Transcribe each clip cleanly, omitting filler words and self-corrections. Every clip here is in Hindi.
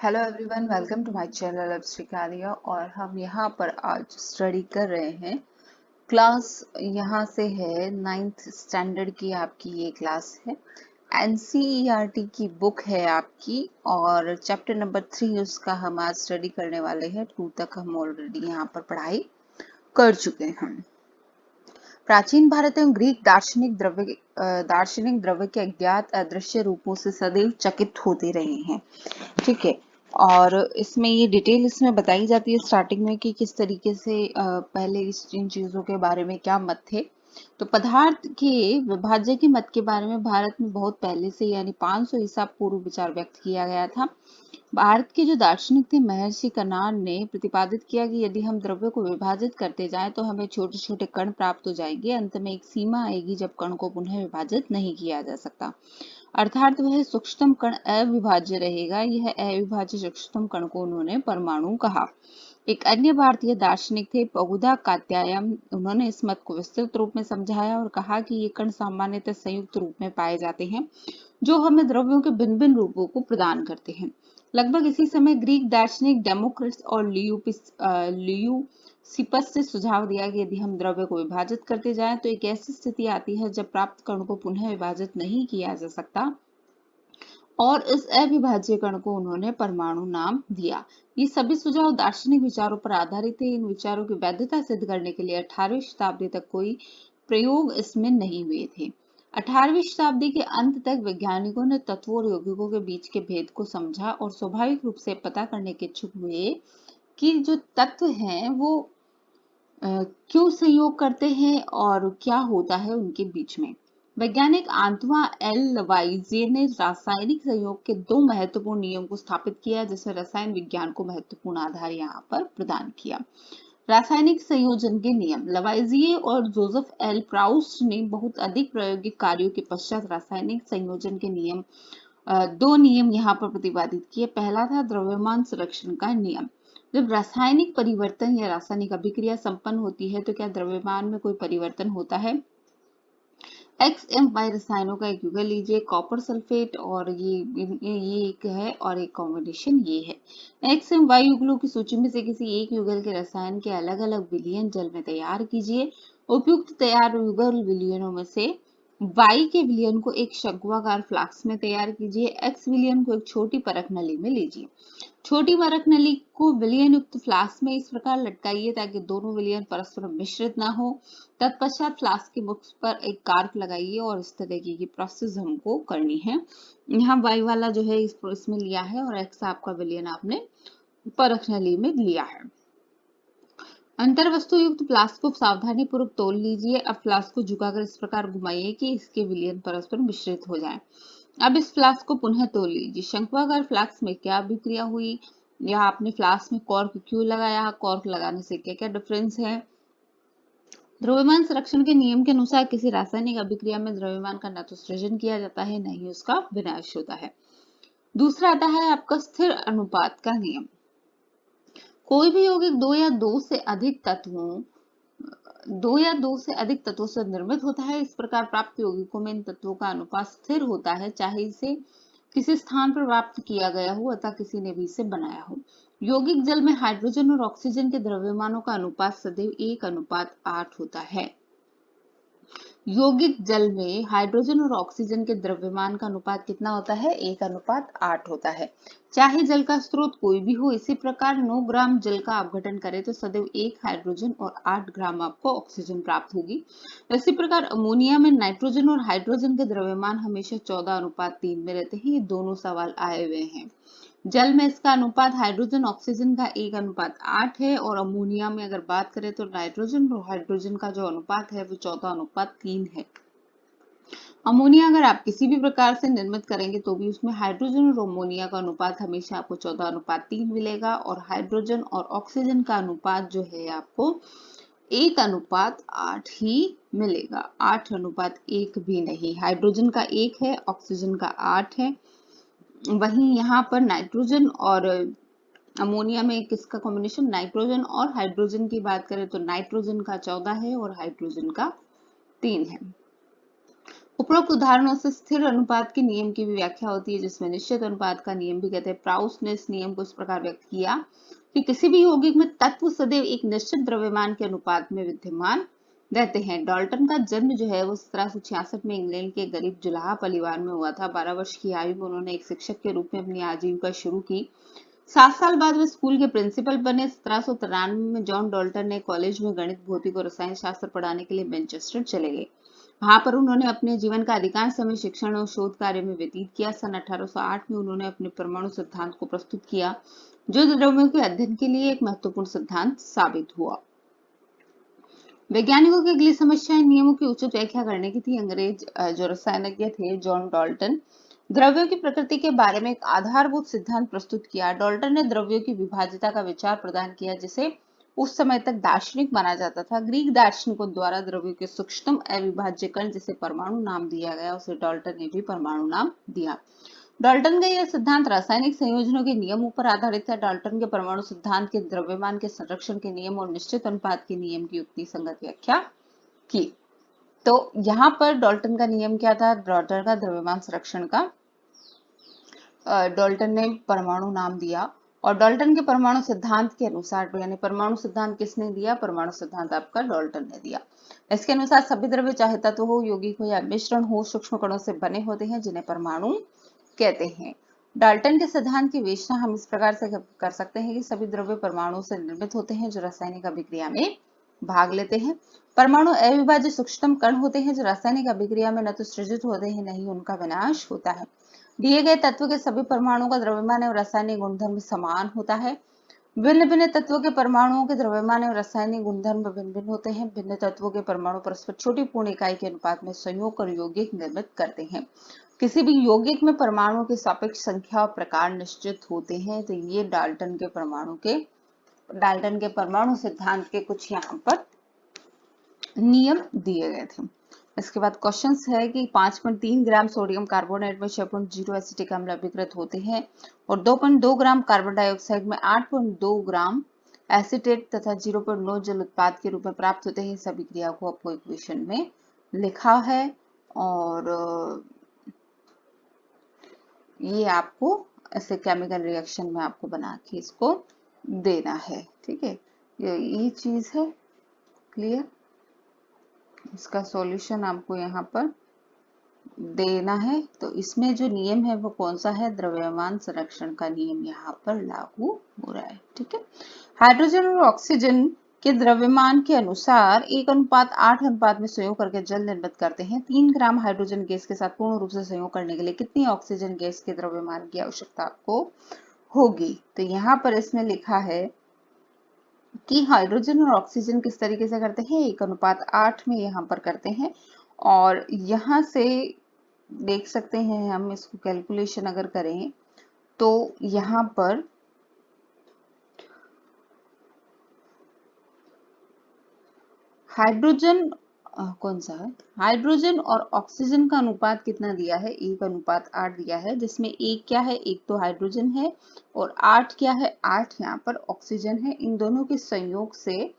Hello everyone, welcome to my channel Abhishrikaliya. और हम यहाँ पर आज स्टडी कर रहे हैं क्लास। यहाँ से है 9th स्टैंडर्ड की आपकी ये क्लास है। एनसीईआरटी की बुक है आपकी और चैप्टर नंबर 3 उसका हम आज स्टडी करने वाले हैं। 2 तक हम ऑलरेडी यहाँ पर पढ़ाई कर चुके हैं। प्राचीन भारत एवं ग्रीक दार्शनिक द्रव्य के अज्ञात अदृश्य रूपों से सदैव चकित होते रहे हैं। ठीक है। और इसमें ये डिटेल इसमें बताई जाती है स्टार्टिंग में कि किस तरीके से पहले इन चीजों के बारे में क्या मत थे। तो पदार्थ के विभाज्य के मत के बारे में भारत में बहुत पहले से यानी 500 ईसा पूर्व विचार व्यक्त किया गया था। भारत के जो दार्शनिक थे महर्षि कनाड ने प्रतिपादित किया कि यदि हम द्रव्य को विभाजित करते जाएं तो हमें छोटे छोटे कण प्राप्त हो जाएंगे। अंत में एक सीमा आएगी जब कण को पुनः विभाजित नहीं किया जा सकता, अर्थात वह सूक्ष्मतम कण अविभाज्य रहेगा। यह अविभाज्य सूक्ष्मतम कण को उन्होंने परमाणु कहा। एक अन्य भारतीय दार्शनिक थे पगुदा कात्यायन। उन्होंने इस मत को विस्तृत रूप में समझाया और कहा कि ये कण सामान्यतः संयुक्त रूप में पाए जाते हैं जो हमें द्रव्यों के भिन्न भिन्न रूपों को प्रदान करते हैं। लगभग इसी समय ग्रीक दार्शनिक डेमोक्रिटस और लियूसिपस से सुझाव दिया कि यदि हम द्रव्य को विभाजित करते जाएं तो एक ऐसी स्थिति आती है जब प्राप्त कण को पुनः विभाजित नहीं किया जा सकता, और इस अविभाज्य कण को उन्होंने परमाणु नाम दिया। ये सभी सुझाव दार्शनिक विचारों पर आधारित थे। इन विचारों की वैधता सिद्ध करने के लिए 18वीं शताब्दी तक कोई प्रयोग इसमें नहीं हुए थे। 18वीं शताब्दी के अंत तक वैज्ञानिकों ने तत्वों और यौगिकों के बीच के भेद को समझा और स्वाभाविक रूप से पता करने के इच्छुक हुए कि जो तत्व हैं वो क्यों संयोग करते हैं और क्या होता है उनके बीच में। वैज्ञानिक आंतवा एल लवाइजिए ने रासायनिक संयोग के 2 महत्वपूर्ण नियम को स्थापित किया, जिसमें रसायन विज्ञान को महत्वपूर्ण आधार यहाँ पर प्रदान किया। रासायनिक संयोजन के नियम। लवाइजिए और जोसेफ एल प्राउस्ट ने बहुत अधिक प्रायोगिक कार्यों के पश्चात रासायनिक संयोजन के नियम 2 नियम यहाँ पर प्रतिपादित किए। पहला था द्रव्यमान संरक्षण का नियम। जब रासायनिक परिवर्तन या रासायनिक अभिक्रिया संपन्न होती है तो क्या द्रव्यमान में कोई परिवर्तन होता है। XMY रसायनों का एक युगल लीजिए, कॉपर सल्फेट, और ये एक है और एक कॉम्बिनेशन ये है। XMY युगलों की सूची में से किसी एक युगल के रसायन के अलग अलग विलयन जल में तैयार कीजिए। उपयुक्त तैयार युगल विलयनों में से Y के विलयन को एक शंक्वाकार फ्लास्क में तैयार कीजिए। X विलयन को एक छोटी परख नली में लीजिए। छोटी परख नली को विलयन युक्त फ्लास्क में इस प्रकार लटकाइए ताकि दोनों विलयन परस्पर मिश्रित न हो। तत्पश्चात फ्लास्क के मुख पर एक कार्क लगाइए और इस तरह की प्रोसेस हमको करनी है। यहाँ वाई वाला जो है इसमें लिया है और एक्स आपका विलयन आपने परख नली में लिया है। अंतर वस्तु युक्त फ्लास्क को सावधानी पूर्वक तोल लीजिए। अब फ्लास्क को झुकाकर इस प्रकार घुमाइए कि इसके विलयन परस्पर मिश्रित हो जाएं। अब इस फ्लास्क को पुनः तोल लीजिए। शंक्वाकार फ्लास्क में क्या अभिक्रिया हुई या आपने फ्लास्क में कॉर्क क्यों लगाया, कॉर्क लगाने से क्या क्या डिफरेंस है। द्रव्यमान संरक्षण के नियम के अनुसार किसी रासायनिक अभिक्रिया में द्रव्यमान का न तो सृजन किया जाता है न ही उसका विनाश होता है। दूसरा आता है आपका स्थिर अनुपात का नियम। कोई भी यौगिक दो या दो से अधिक तत्वों से निर्मित होता है। इस प्रकार प्राप्त यौगिकों में इन तत्वों का अनुपात स्थिर होता है, चाहे इसे किसी स्थान पर प्राप्त किया गया हो अथवा किसी ने भी इसे बनाया हो। यौगिक जल में हाइड्रोजन और ऑक्सीजन के द्रव्यमानों का अनुपात सदैव 1:8 होता है। यौगिक जल में हाइड्रोजन और ऑक्सीजन के द्रव्यमान का अनुपात कितना होता है, 1:8 होता है। चाहे जल का स्रोत कोई भी हो। इसी प्रकार 9 ग्राम जल का अपघटन करें तो सदैव 1 हाइड्रोजन और 8 ग्राम आपको ऑक्सीजन प्राप्त होगी। इसी प्रकार अमोनिया में नाइट्रोजन और हाइड्रोजन के द्रव्यमान हमेशा 14:3 में रहते हैं। ये दोनों सवाल आए हुए हैं। जल में इसका अनुपात हाइड्रोजन ऑक्सीजन का 1:8 है और अमोनिया में अगर बात करें तो नाइट्रोजन और हाइड्रोजन का जो अनुपात है वो 14:3 है। अमोनिया अगर आप किसी भी प्रकार से निर्मित करेंगे तो भी उसमें हाइड्रोजन और अमोनिया का अनुपात हमेशा आपको 14:3 मिलेगा और हाइड्रोजन और ऑक्सीजन का अनुपात जो है आपको 1:8 ही मिलेगा। 8:1 भी नहीं। हाइड्रोजन का 1 है, ऑक्सीजन का 8 है। वहीं यहाँ पर नाइट्रोजन और अमोनिया में किसका कॉम्बिनेशन, नाइट्रोजन और हाइड्रोजन की बात करें तो नाइट्रोजन का 14 है और हाइड्रोजन का 3 है। उपरोक्त उदाहरणों से स्थिर अनुपात के नियम की भी व्याख्या होती है, जिसमें निश्चित अनुपात का नियम भी कहते हैं। प्राउस ने इस नियम को इस प्रकार व्यक्त किया कि किसी भी यौगिक में तत्व सदैव एक निश्चित द्रव्यमान के अनुपात में विद्यमान रहते हैं। डाल्टन का जन्म जो है वो 1766 में इंग्लैंड के गरीब जुलाहा परिवार में हुआ था। 12 वर्ष की आयु में उन्होंने एक शिक्षक के रूप में अपनी आजीविका शुरू की। 7 साल बाद वे स्कूल के प्रिंसिपल बने। 1793 में जॉन डाल्टन ने कॉलेज में गणित, भौतिक और रसायन शास्त्र पढ़ाने के लिए मैनचेस्टर चले गए। वहां पर उन्होंने अपने जीवन का अधिकांश समय शिक्षण और शोध कार्य में व्यतीत किया। सन 1808 में उन्होंने अपने परमाणु सिद्धांत को प्रस्तुत किया, जो द्रव्यों के अध्ययन के लिए एक महत्वपूर्ण सिद्धांत साबित हुआ। वैज्ञानिकों की अगली समस्या इन नियमों की उचित व्याख्या करने की थी। अंग्रेज जो रसायनज्ञ थे जॉन डाल्टन, द्रव्यों की प्रकृति के बारे में एक आधारभूत सिद्धांत प्रस्तुत किया। डाल्टन ने द्रव्यों की विभाज्यता का विचार प्रदान किया, जिसे उस समय तक दार्शनिक माना जाता था। ग्रीक दार्शनिकों द्वारा द्रव्यों के सूक्ष्म अविभाज्य कण, जिसे परमाणु नाम दिया गया, उसे डाल्टन ने भी परमाणु नाम दिया। डाल्टन का यह सिद्धांत रासायनिक संयोजनों के नियमों पर आधारित है। डाल्टन के परमाणु सिद्धांत के द्रव्यमान के संरक्षण के नियम और निश्चित अनुपात के नियम की युक्ति संगत व्याख्या की। तो यहाँ पर डाल्टन का नियम क्या था? डाल्टन का द्रव्यमान संरक्षण का डाल्टन ने परमाणु नाम दिया। और डाल्टन के परमाणु सिद्धांत के अनुसार, यानी परमाणु सिद्धांत किसने दिया? परमाणु सिद्धांत आपका डाल्टन ने दिया। इसके अनुसार सभी द्रव्य, चाहे तत्व हो, यौगिक हो या मिश्रण हो, सूक्ष्म कणों से बने होते हैं, जिन्हें परमाणु कहते हैं। डाल्टन के सिद्धांत की विवेचना हम इस प्रकार से कर सकते हैं कि सभी द्रव्य परमाणु से निर्मित होते हैं, जो रासायनिक अभिक्रिया में भाग लेते हैं। परमाणु अविभाज्य सूक्ष्म कण होते हैं, जो रासायनिक अभिक्रिया में न तो सृजित होते हैं, न ही उनका विनाश होता है। दिए गए तत्व के सभी परमाणुओं का द्रव्यमान और रासायनिक गुणधर्म समान होता है। भिन्न भिन्न तत्वों के परमाणुओं के द्रव्यमान और रासायनिक गुणधर्म भिन्न भिन्न होते हैं। भिन्न तत्वों के परमाणु परस्पर छोटी पूर्ण इकाई के अनुपात में संयोग कर यौगिक निर्मित करते हैं। किसी भी यौगिक में परमाणुओं की सापेक्ष संख्या और प्रकार निश्चित होते हैं। तो ये डाल्टन के परमाणु सिद्धांत के कुछ यहाँ पर नियम दिए गए थे। इसके बाद क्वेश्चन है कि 5.3 ग्राम सोडियम कार्बोनेट में 6.0 एसिटिक अम्ल अभिकृत होते हैं और 2.2 ग्राम कार्बन डाइऑक्साइड में 8.2 ग्राम एसिटेट तथा 0.9 जल उत्पाद के रूप में प्राप्त होते हैं। इस अभिक्रिया को आपको इक्वेशन में लिखा है और ये आपको ऐसे केमिकल रिएक्शन में आपको बना के इसको देना है। ठीक है, ये चीज है क्लियर। इसका सॉल्यूशन आपको यहाँ पर देना है। तो इसमें जो नियम है वो कौन सा है? द्रव्यमान संरक्षण का नियम यहाँ पर लागू हो रहा है। ठीक है, हाइड्रोजन और ऑक्सीजन के द्रव्यमान के अनुसार 1:8 में संयोग करके जल निर्मित करते हैं। 3 ग्राम हाइड्रोजन गैस के साथ पूर्ण रूप से संयोग करने के लिए कितनी ऑक्सीजन गैस के द्रव्यमान की आवश्यकता आपको होगी? तो यहाँ पर इसमें लिखा है कि हाइड्रोजन और ऑक्सीजन किस तरीके से करते हैं? 1:8 में यहाँ पर करते हैं। और यहाँ से देख सकते हैं हम, इसको कैलकुलेशन अगर करें तो यहाँ पर हाइड्रोजन कौन सा है? हाइड्रोजन और ऑक्सीजन का अनुपात कितना दिया है? 1:8 दिया है, जिसमें 1 क्या है? 1 तो हाइड्रोजन है और 8 क्या है? 8 यहाँ पर ऑक्सीजन है। इन दोनों के संयोग से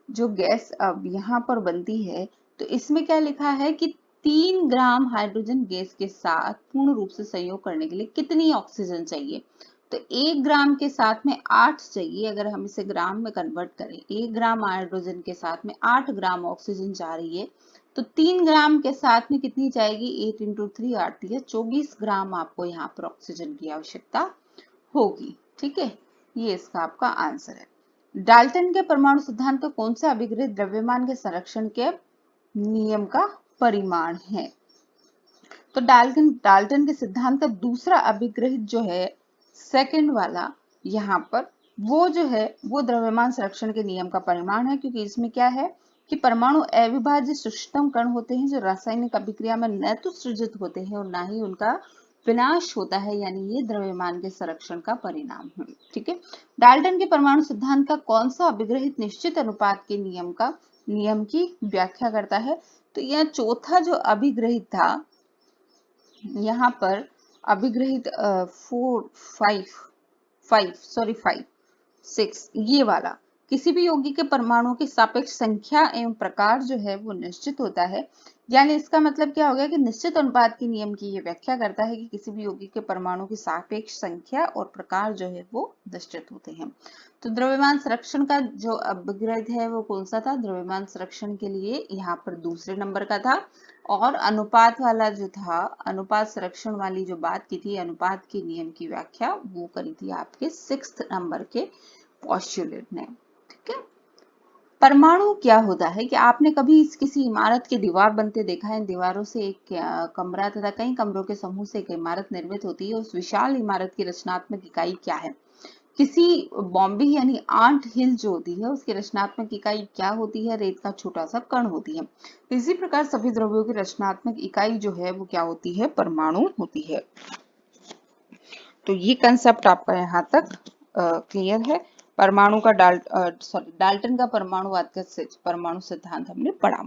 जो गैस अब यहाँ पर बनती है, तो इसमें क्या लिखा है कि 3 ग्राम हाइड्रोजन गैस के साथ पूर्ण रूप से संयोग करने के लिए कितनी ऑक्सीजन चाहिए? तो 1 ग्राम के साथ में 8 चाहिए। अगर हम इसे ग्राम में कन्वर्ट करें, 1 ग्राम हाइड्रोजन के साथ में 8 ग्राम ऑक्सीजन जा रही है, तो 3 ग्राम के साथ में कितनी जाएगी? 8 × 3 8 है 24 ग्राम आपको यहाँ पर ऑक्सीजन की आवश्यकता होगी। ठीक है, ये इसका आपका आंसर है। डाल्टन के परमाणु सिद्धांत का कौन सा अभिग्रहित द्रव्यमान के संरक्षण के नियम का परिमाण है? तो डाल्टन के सिद्धांत का दूसरा अभिग्रहित जो है, सेकंड वाला, यहाँ पर वो जो है वो द्रव्यमान संरक्षण के नियम का परिमाण है। क्योंकि इसमें क्या है कि परमाणु अविभाज्य सूक्ष्म कण होते हैं, जो रासायनिक अभिक्रिया में न तो सृजित होते हैं और ना ही उनका विनाश होता है, यानी ये द्रव्यमान के संरक्षण का परिणाम है। ठीक है, डाल्टन के परमाणु सिद्धांत का कौन सा अभिग्रहित निश्चित अनुपात के नियम की व्याख्या करता है? तो यह चौथा जो अभिग्रहित था, यहाँ पर अभिग्रहित 5 6 ये वाला किसी भी यौगिक के परमाणुओं की सापेक्ष संख्या एवं प्रकार जो है वो निश्चित होता है। यानी इसका मतलब क्या हो गया कि निश्चित अनुपात के नियम की ये व्याख्या करता है कि किसी भी यौगिक के परमाणु की सापेक्ष संख्या और प्रकार जो है वो निश्चित होते हैं। तो द्रव्यमान संरक्षण का जो अपग्रेड है वो कौन सा था? द्रव्यमान संरक्षण के लिए यहाँ पर दूसरे नंबर का था। और अनुपात वाला जो था, अनुपात संरक्षण वाली जो बात की थी, अनुपात के नियम की व्याख्या वो करी थी आपके 6th नंबर के पोस्टुलेट ने। ठीक है। परमाणु क्या होता है कि आपने कभी किसी इमारत की दीवार बनते देखा है? दीवारों से एक कमरा तथा कई कमरों के समूह से एक इमारत निर्मित होती है। उस विशाल इमारत की रचनात्मक इकाई क्या है? किसी बॉम्बे यानी आंट हिल जो होती है उसकी रचनात्मक इकाई क्या होती है? रेत का छोटा सा कण होती है। इसी प्रकार सभी द्रव्यों की रचनात्मक इकाई जो है वो क्या होती है? परमाणु होती है। तो ये कंसेप्ट आपका यहाँ तक क्लियर है। परमाणु का डाल्टन का परमाणुवाद का परमाणु सिद्धांत हमने पढ़ा।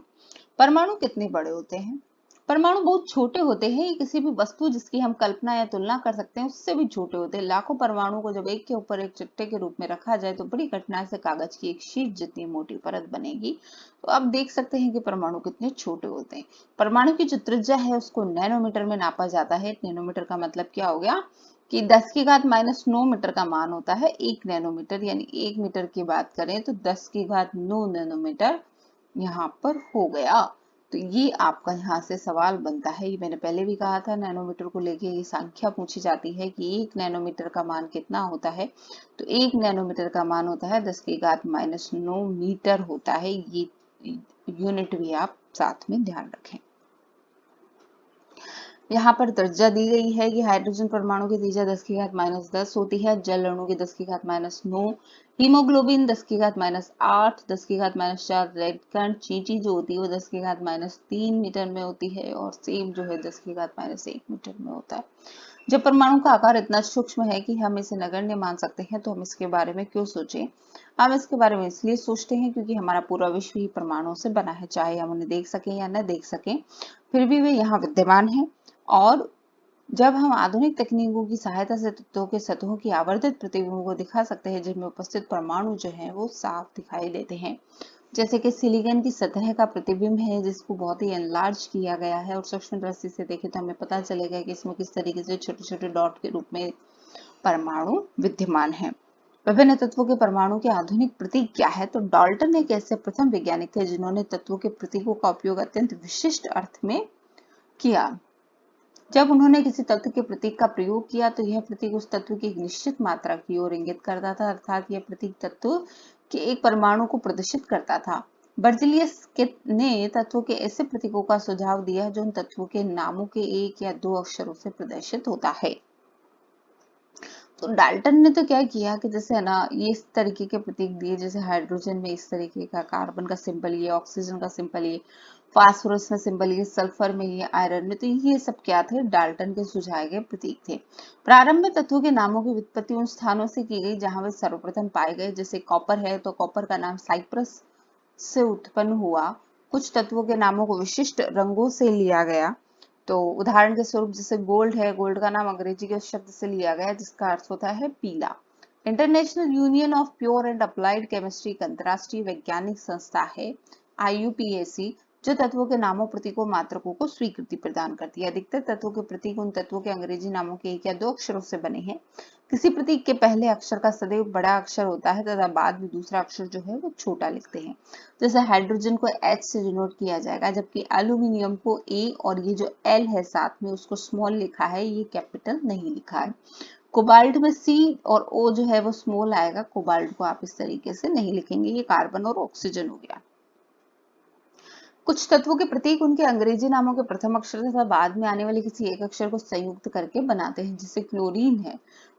परमाणु कितने बड़े होते हैं? परमाणु बहुत छोटे होते हैं। ये किसी भी वस्तु जिसकी हम कल्पना या तुलना कर सकते हैं उससे भी छोटे होते हैं। लाखों परमाणु को जब एक के ऊपर एक चिट्टे के रूप में रखा जाए तो बड़ी कठिनाई से कागज की एक शीट जितनी मोटी परत बनेगी। तो आप देख सकते हैं कि परमाणु कितने छोटे होते हैं। परमाणु की जो त्रिज्या है उसको नैनोमीटर में नापा जाता है। नैनोमीटर का मतलब क्या हो गया कि 10 की घात -9 मीटर का मान होता है 1 नैनोमीटर। यानी 1 मीटर की बात करें तो 10 की घात 9 नैनोमीटर यहाँ पर हो गया। तो ये आपका यहाँ से सवाल बनता है। ये मैंने पहले भी कहा था, नैनोमीटर को लेके ये संख्या पूछी जाती है कि 1 नैनोमीटर का मान कितना होता है। तो 1 नैनोमीटर का मान होता है 10 की घात -9 मीटर होता है। ये यूनिट भी आप साथ में ध्यान रखें। यहाँ पर त्रिज्या दी गई है कि हाइड्रोजन परमाणु की त्रिज्या 10 की घात -10 होती है। जल अणु की 10 की घात -9, हीमोग्लोबिन 10 की घात -8, 10 की घात -4 रेड कण चींटी जो होती है वो 10 की घात -3 मीटर में होती है और सेब जो है 10 की घात -1 मीटर में होता है। जब परमाणु का आकार इतना सूक्ष्म है कि हम इसे नगण्य मान सकते हैं तो हम इसके बारे में क्यों सोचें? हम इसके बारे में इसलिए सोचते हैं क्योंकि हमारा पूरा विश्व ही परमाणुओं से बना है। चाहे हम उन्हें देख सकें या न देख सकें, फिर भी वे यहाँ विद्यमान हैं। और जब हम आधुनिक तकनीकों की सहायता से तत्वों के सतहों की आवर्धित प्रतिबिंबों को दिखा सकते हैं जिनमें उपस्थित परमाणु जो है वो साफ दिखाई देते हैं। जैसे कि सिलिकॉन की सतह का प्रतिबिंब है जिसको बहुत ही एनलार्ज किया गया है और सूक्ष्म दृष्टि से देखें तो हमें पता चलेगा कि इसमें किस तरीके से छोटे छोटे डॉट के रूप में परमाणु विद्यमान है। विभिन्न तत्वों के परमाणु के आधुनिक प्रतीक क्या है? तो डाल्टन एक ऐसे प्रथम वैज्ञानिक थे जिन्होंने तत्वों के प्रतीकों का उपयोग अत्यंत विशिष्ट अर्थ में किया। जब उन्होंने किसी तत्व के प्रतीक का प्रयोग किया तो यह प्रतीक उस तत्व की एक निश्चित मात्रा की ओर इंगित करता था, अर्थात यह प्रतीक तत्व के एक परमाणु को प्रदर्शित करता था। बर्जिलियस ने तत्वों के ऐसे प्रतीकों का सुझाव दिया जो उन तत्वों के नामों के एक या दो अक्षरों से प्रदर्शित होता है। तो डाल्टन ने तो क्या किया कि जैसे है ना, ये इस तरीके के प्रतीक दिए, जैसे हाइड्रोजन में इस तरीके का कार्बन का सिंबल ये, ऑक्सीजन का सिंबल ये, फास्फोरस में सिंबल ये, सल्फर में ये, आयरन में, तो ये सब क्या थे? डाल्टन के सुझाए गए प्रतीक थे। प्रारंभ में तत्वों के नामों की उत्पत्ति उन स्थानों से की गई जहां वे सर्वप्रथम पाए गए। जैसे कॉपर है तो कॉपर का नाम साइप्रस से उत्पन्न हुआ। कुछ तत्वों के नामों को विशिष्ट रंगों से लिया गया। तो उदाहरण के स्वरूप जैसे गोल्ड है, गोल्ड का नाम अंग्रेजी के शब्द से लिया गया जिसका अर्थ होता है पीला। International union of pure and applied chemistry एक अंतरराष्ट्रीय वैज्ञानिक संस्था है, IUPAC, जो तत्वों के नामों, प्रतीकों, मात्रकों को स्वीकृति प्रदान करती है। अधिकतर तत्वों के प्रतीक उन तत्वों के अंग्रेजी नामों के एक या दो अक्षरों से बने हैं। किसी प्रतीक के पहले अक्षर का सदैव बड़ा अक्षर होता है तथा बाद में दूसरा अक्षर जो है वो छोटा लिखते हैं। जैसे हाइड्रोजन को H से डिनोट किया जाएगा, जबकि एल्यूमिनियम को A और ये जो L है साथ में उसको स्मॉल लिखा है, ये कैपिटल नहीं लिखा है। कोबाल्ट में C और O जो है वो स्मॉल आएगा, कोबाल्ट को आप इस तरीके से नहीं लिखेंगे। ये कार्बन और ऑक्सीजन हो गया। कुछ तत्वों के प्रतीक उनके अंग्रेजी नामों के प्रथम अक्षर तथा बाद में आने वाले किसी एक अक्षर को संयुक्त करके बनाते हैं। जैसे क्लोरीन है,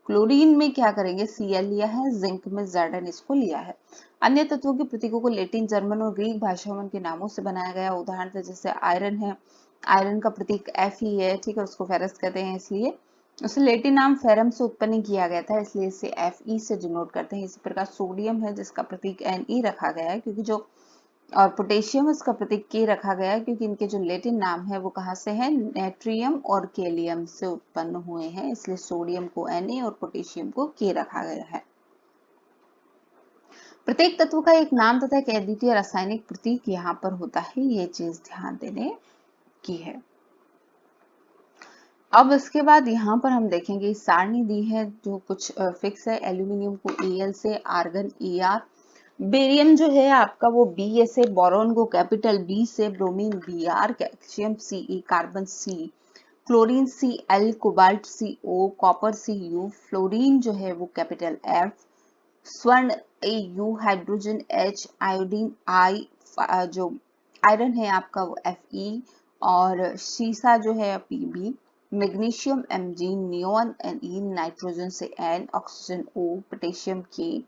क्लोरीन में क्या करेंगे? Cl लिया है, जिंक में Zn इसको लिया है। अन्य तत्वों के प्रतीकों को लैटिन, जर्मन और ग्रीक भाषाओं के नामों से बनाया गया। उदाहरण से जैसे आयरन है, आयरन का प्रतीक Fe है, ठीक है, उसको फेरस कहते हैं, इसलिए उसे लैटिन नाम फेरम से उत्पन्न किया गया था, इसलिए इसे Fe से डिनोट करते हैं। इसी प्रकार सोडियम है जिसका प्रतीक Ne रखा गया है क्योंकि जो, और पोटेशियम इसका प्रतीक के रखा गया है क्योंकि इनके जो लैटिन नाम है वो कहाँ से है? नेट्रियम और कैलियम से उत्पन्न हुए हैं, इसलिए सोडियम को Na और पोटेशियम को के रखा गया है। प्रत्येक तत्व का एक नाम तथा एक अद्वितीय रासायनिक प्रतीक यहाँ पर होता है, ये चीज ध्यान देने की है। अब इसके बाद यहाँ पर हम देखेंगे सारणी दी है जो कुछ फिक्स है। एल्यूमिनियम को Al से, आर्गन Er, बेरियम जो है आपका वो Ba से, बोरॉन को कैपिटल B से, bromine Br, calcium Ce, carbon C, chlorine Cl, cobalt Co, copper Cu, fluorine जो है वो कैपिटल F, स्वर्ण Au, hydrogen H, iodine I, जो आयरन है आपका वो Fe, और शीशा जो है Pb, magnesium Mg, neon Ne, nitrogen से N, oxygen O, potassium K,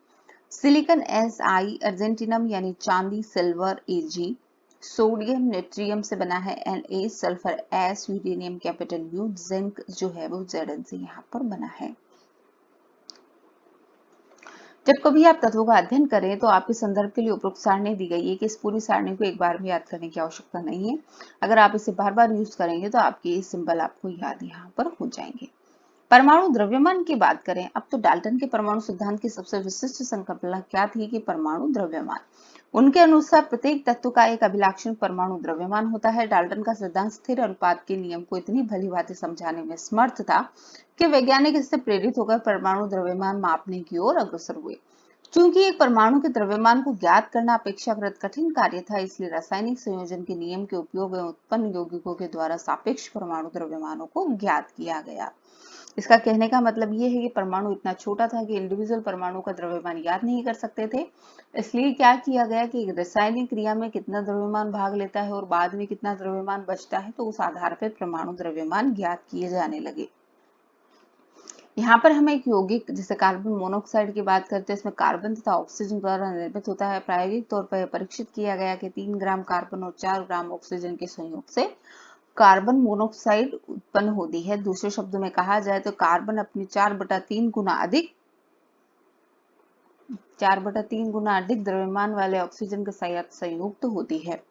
silicon Si, अर्जेंटिनम यानी चांदी सिल्वर Ag, सोडियम नेट्रियम से बना है Na, sulphur S, uranium capital U, zinc जो है वो Zn से यहाँ पर बना है। जब कभी आप तत्वों का अध्ययन करें तो आपके संदर्भ के लिए उपरोक्त सारणी दी गई है कि इस पूरी सारणी को एक बार में याद करने की आवश्यकता नहीं है। अगर आप इसे बार बार यूज करेंगे तो आपके ये सिंबल आपको याद यहाँ पर हो जाएंगे। परमाणु द्रव्यमान की बात करें अब तो डाल्टन के परमाणु सिद्धांत की सबसे विशिष्ट संकल्पना क्या थी कि परमाणु द्रव्यमान। उनके अनुसार प्रत्येक तत्व का एक अभिलाक्षण परमाणु द्रव्यमान होता है। डाल्टन का सिद्धांत स्थिर अनुपात के नियम को इतनी भलीभांति समझाने में समर्थ था कि वैज्ञानिक इससे प्रेरित होकर परमाणु द्रव्यमान मापने की ओर अग्रसर हुए। चूंकि एक परमाणु के द्रव्यमान को ज्ञात करना अपेक्षाकृत कठिन कार्य था, इसलिए रासायनिक संयोजन के नियम के उपयोग एवं उत्पन्न यौगिकों के द्वारा सापेक्ष परमाणु द्रव्यमानों को ज्ञात किया गया। इसका कहने का मतलब ये है कि परमाणु इतना छोटा था कि इंडिविजुअल परमाणु का द्रव्यमान याद नहीं कर सकते थे। इसलिए क्या किया गया कि रासायनिक क्रिया में कितना द्रव्यमान भाग लेता है और बाद में कितना द्रव्यमान बचता है, तो उस आधार पर परमाणु द्रव्यमान ज्ञात किए जाने लगे। यहाँ पर हम एक यौगिक जैसे कार्बन मोनोऑक्साइड की बात करते हैं, इसमें कार्बन तथा ऑक्सीजन द्वारा निर्मित होता है। प्रायोगिक तौर पर परीक्षित किया गया कि 3 ग्राम कार्बन और 4 ग्राम ऑक्सीजन के संयोग से कार्बन मोनोऑक्साइड उत्पन्न होती है। दूसरे शब्दों में कहा जाए तो कार्बन अपनी 4/3 गुना अधिक द्रव्यमान वाले ऑक्सीजन के साथ संयुक्त होती है।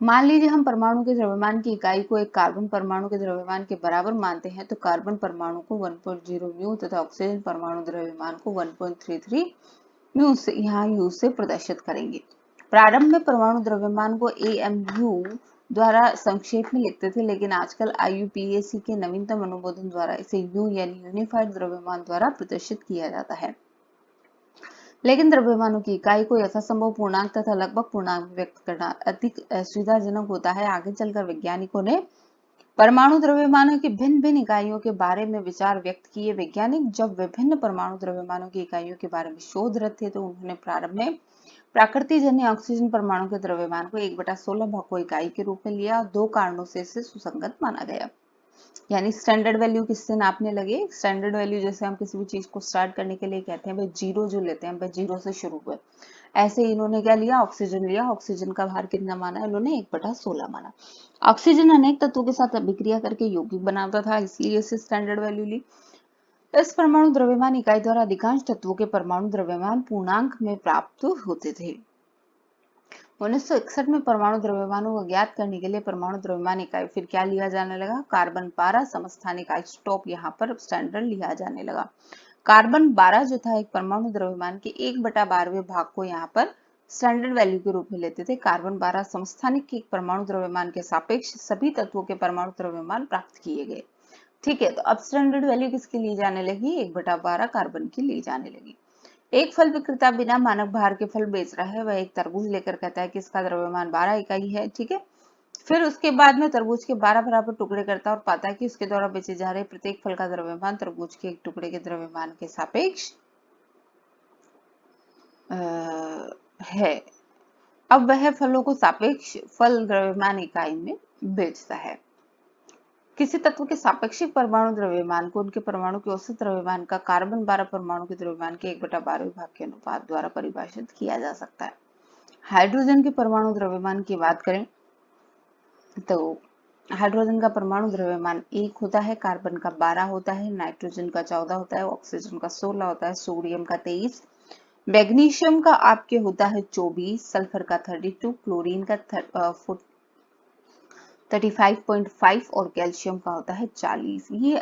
मान लीजिए हम परमाणु के द्रव्यमान की इकाई को एक कार्बन परमाणु के द्रव्यमान के बराबर मानते हैं, तो कार्बन परमाणु को 1.0 म्यू तथा ऑक्सीजन परमाणु द्रव्यमान को 1.33 म्यू से यहाँ यू से प्रदर्शित करेंगे। प्रारंभ में परमाणु द्रव्यमान को AMU द्वारा संक्षेप में लिखते थे, लेकिन आजकल IUPAC के नवीनतम अनुमोदन द्वारा इसे यू यानी यूनिफाइड द्रव्यमान द्वारा प्रदर्शित किया जाता है। लेकिन द्रव्यमानों की इकाई को यथासंभव पूर्णांक तथा लगभग पूर्णांक व्यक्त करना अधिक सुविधाजनक होता है। आगे चलकर वैज्ञानिकों ने परमाणु द्रव्यमानों की भिन्न भिन्न इकाइयों के बारे में विचार व्यक्त किए। वैज्ञानिक जब विभिन्न परमाणु द्रव्यमानों की इकाइयों के बारे में शोधरत थे, तो उन्होंने प्रारंभ में प्राकृतिकजन्य ऑक्सीजन परमाणु के द्रव्यमान को 1/16 भाग को इकाई के रूप में लिया। 2 कारणों से इसे सुसंगत माना गया। यानी स्टैंडर्ड वैल्यू किससे नापने लगे? स्टैंडर्ड वैल्यू जैसे हम किसी भी चीज को स्टार्ट करने के लिए कहते हैं भाई जीरो जो लेते हैं, भाई जीरो से शुरू हुए, ऐसे इन्होंने क्या लिया? ऑक्सीजन लिया। ऑक्सीजन का भार कितना माना? इन्होंने 1/16 माना। ऑक्सीजन अनेक तत्वों के साथ अभिक्रिया करके यौगिक बनाता था, इसलिए इसे स्टैंडर्ड वैल्यू ली। इस परमाणु द्रव्यमान इकाई द्वारा अधिकांश तत्वों के परमाणु द्रव्यमान पूर्णांक में प्राप्त होते थे। 1961 में परमाणु द्रव्यमानों को ज्ञात करने के लिए परमाणु द्रव्यमान इकाई फिर क्या लिया जाने लगा? कार्बन 12 समस्थानिक आइसोटोप यहाँ पर स्टैंडर्ड लिया जाने लगा। कार्बन 12 जो था एक परमाणु द्रव्यमान के 1/12वें भाग को यहाँ पर स्टैंडर्ड वैल्यू के रूप में लेते थे। कार्बन 12 समस्थानिक के परमाणु द्रव्यमान के सापेक्ष सभी तत्वों के परमाणु द्रव्यमान प्राप्त किए गए। ठीक है, तो अब स्टैंडर्ड वैल्यू किसकी ली जाने लगी? 1/12 कार्बन की ली जाने लगी। एक फल विक्रेता बिना मानक भार के फल बेच रहा है। वह एक तरबूज लेकर कहता है कि इसका द्रव्यमान 12 इकाई है। ठीक है, फिर उसके बाद में तरबूज के 12 बराबर टुकड़े करता है और पाता है कि उसके द्वारा बेचे जा रहे प्रत्येक फल का द्रव्यमान तरबूज के एक टुकड़े के द्रव्यमान के सापेक्ष है। अब वह फलों को सापेक्ष फल द्रव्यमान इकाई में बेचता है। किसी तत्व के सापेक्षिक परमाणु द्रव्यमान को उनके परमाणु के औसत द्रव्यमान का कार्बन 12 परमाणु के द्रव्यमान के 1/12वें भाग के अनुपात द्वारा परिभाषित किया जा सकता है। हाइड्रोजन के परमाणु द्रव्यमान की बात करें तो हाइड्रोजन का परमाणु द्रव्यमान 1 होता है, कार्बन का 12 होता है, नाइट्रोजन का 14 होता है, ऑक्सीजन का 16 होता है, सोडियम का 23, मैग्नीशियम का आपके होता है 24, सल्फर का 32, क्लोरीन का 35.5 और कैल्शियम का होता है 40। ये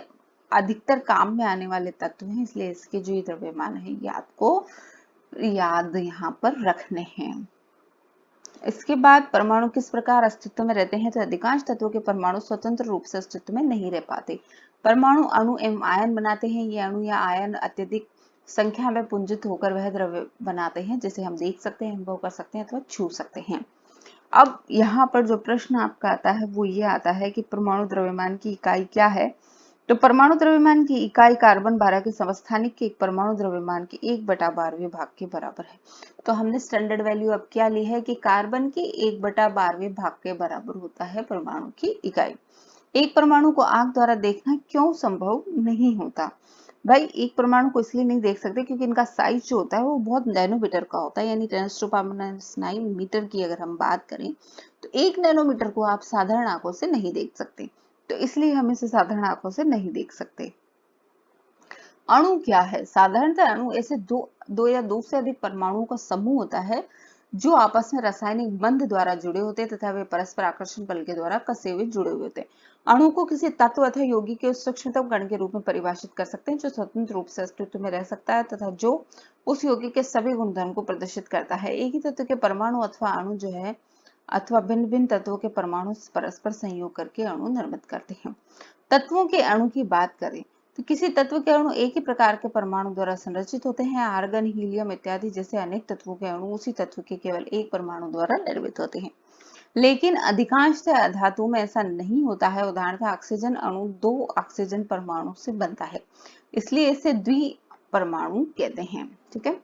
अधिकतर काम में आने वाले तत्व हैं, इसलिए इसके जो ये द्रव्यमान है ये आपको याद यहाँ पर रखने हैं। इसके बाद परमाणु किस प्रकार अस्तित्व में रहते हैं, तो अधिकांश तत्वों के परमाणु स्वतंत्र रूप से अस्तित्व में नहीं रह पाते। परमाणु अणु एवं आयन बनाते हैं। ये अणु या आयन अत्यधिक संख्या में पुंजित होकर वह द्रव्य बनाते हैं जिसे हम देख सकते हैं, अनुभव कर सकते हैं अथवा छू सकते हैं। अब यहाँ पर जो प्रश्न आपका आता है वो ये आता है कि परमाणु द्रव्यमान की इकाई क्या है। तो परमाणु द्रव्यमान की इकाई कार्बन 12 के समस्थानिक के एक परमाणु द्रव्यमान के 1/12वें भाग के बराबर है। तो हमने स्टैंडर्ड वैल्यू अब क्या ली है कि कार्बन के 1/12वें भाग के बराबर होता है परमाणु की इकाई। एक परमाणु को आंख द्वारा देखना क्यों संभव नहीं होता? भाई एक परमाणु को इसलिए नहीं देख सकते क्योंकि इनका साइज जो होता है वो बहुत नैनोमीटर का होता है, यानी 10⁻⁹ मीटर की अगर हम बात करें तो 1 नैनोमीटर को आप साधारण आंखों से नहीं देख सकते, तो इसलिए हम इसे साधारण आंखों से नहीं देख सकते। अणु क्या है? साधारणतः अणु ऐसे दो या दो से अधिक परमाणुओं का समूह होता है जो आपस में रासायनिक बंध द्वारा जुड़े होते हैं तथा वे परस्पर आकर्षण बल के द्वारा कसे हुए जुड़े हुए होते हैं। अणु को किसी तत्व अथवा यौगिक के उस सूक्ष्मतम कण के रूप में परिभाषित कर सकते हैं जो स्वतंत्र रूप से अस्तित्व में रह सकता है तथा जो उस यौगिक के सभी गुणधर्म को प्रदर्शित करता है। एक ही तत्व के परमाणु अथवा अणु जो है अथवा भिन्न भिन्न तत्वों के परमाणु परस्पर संयोग करके अणु निर्मित करते हैं। तत्वों के अणु की बात करें तो किसी तत्व के अणु एक ही प्रकार के परमाणु द्वारा संरचित होते हैं। आर्गन, हीलियम इत्यादि जैसे अनेक तत्वों के अणु उसी तत्व के केवल एक परमाणु द्वारा निर्मित होते हैं, लेकिन अधिकांशतः धातुओं में ऐसा नहीं होता है। उदाहरणतः ऑक्सीजन अणु 2 ऑक्सीजन परमाणु से बनता है, इसलिए इसे द्विपरमाणु कहते हैं। ठीक है,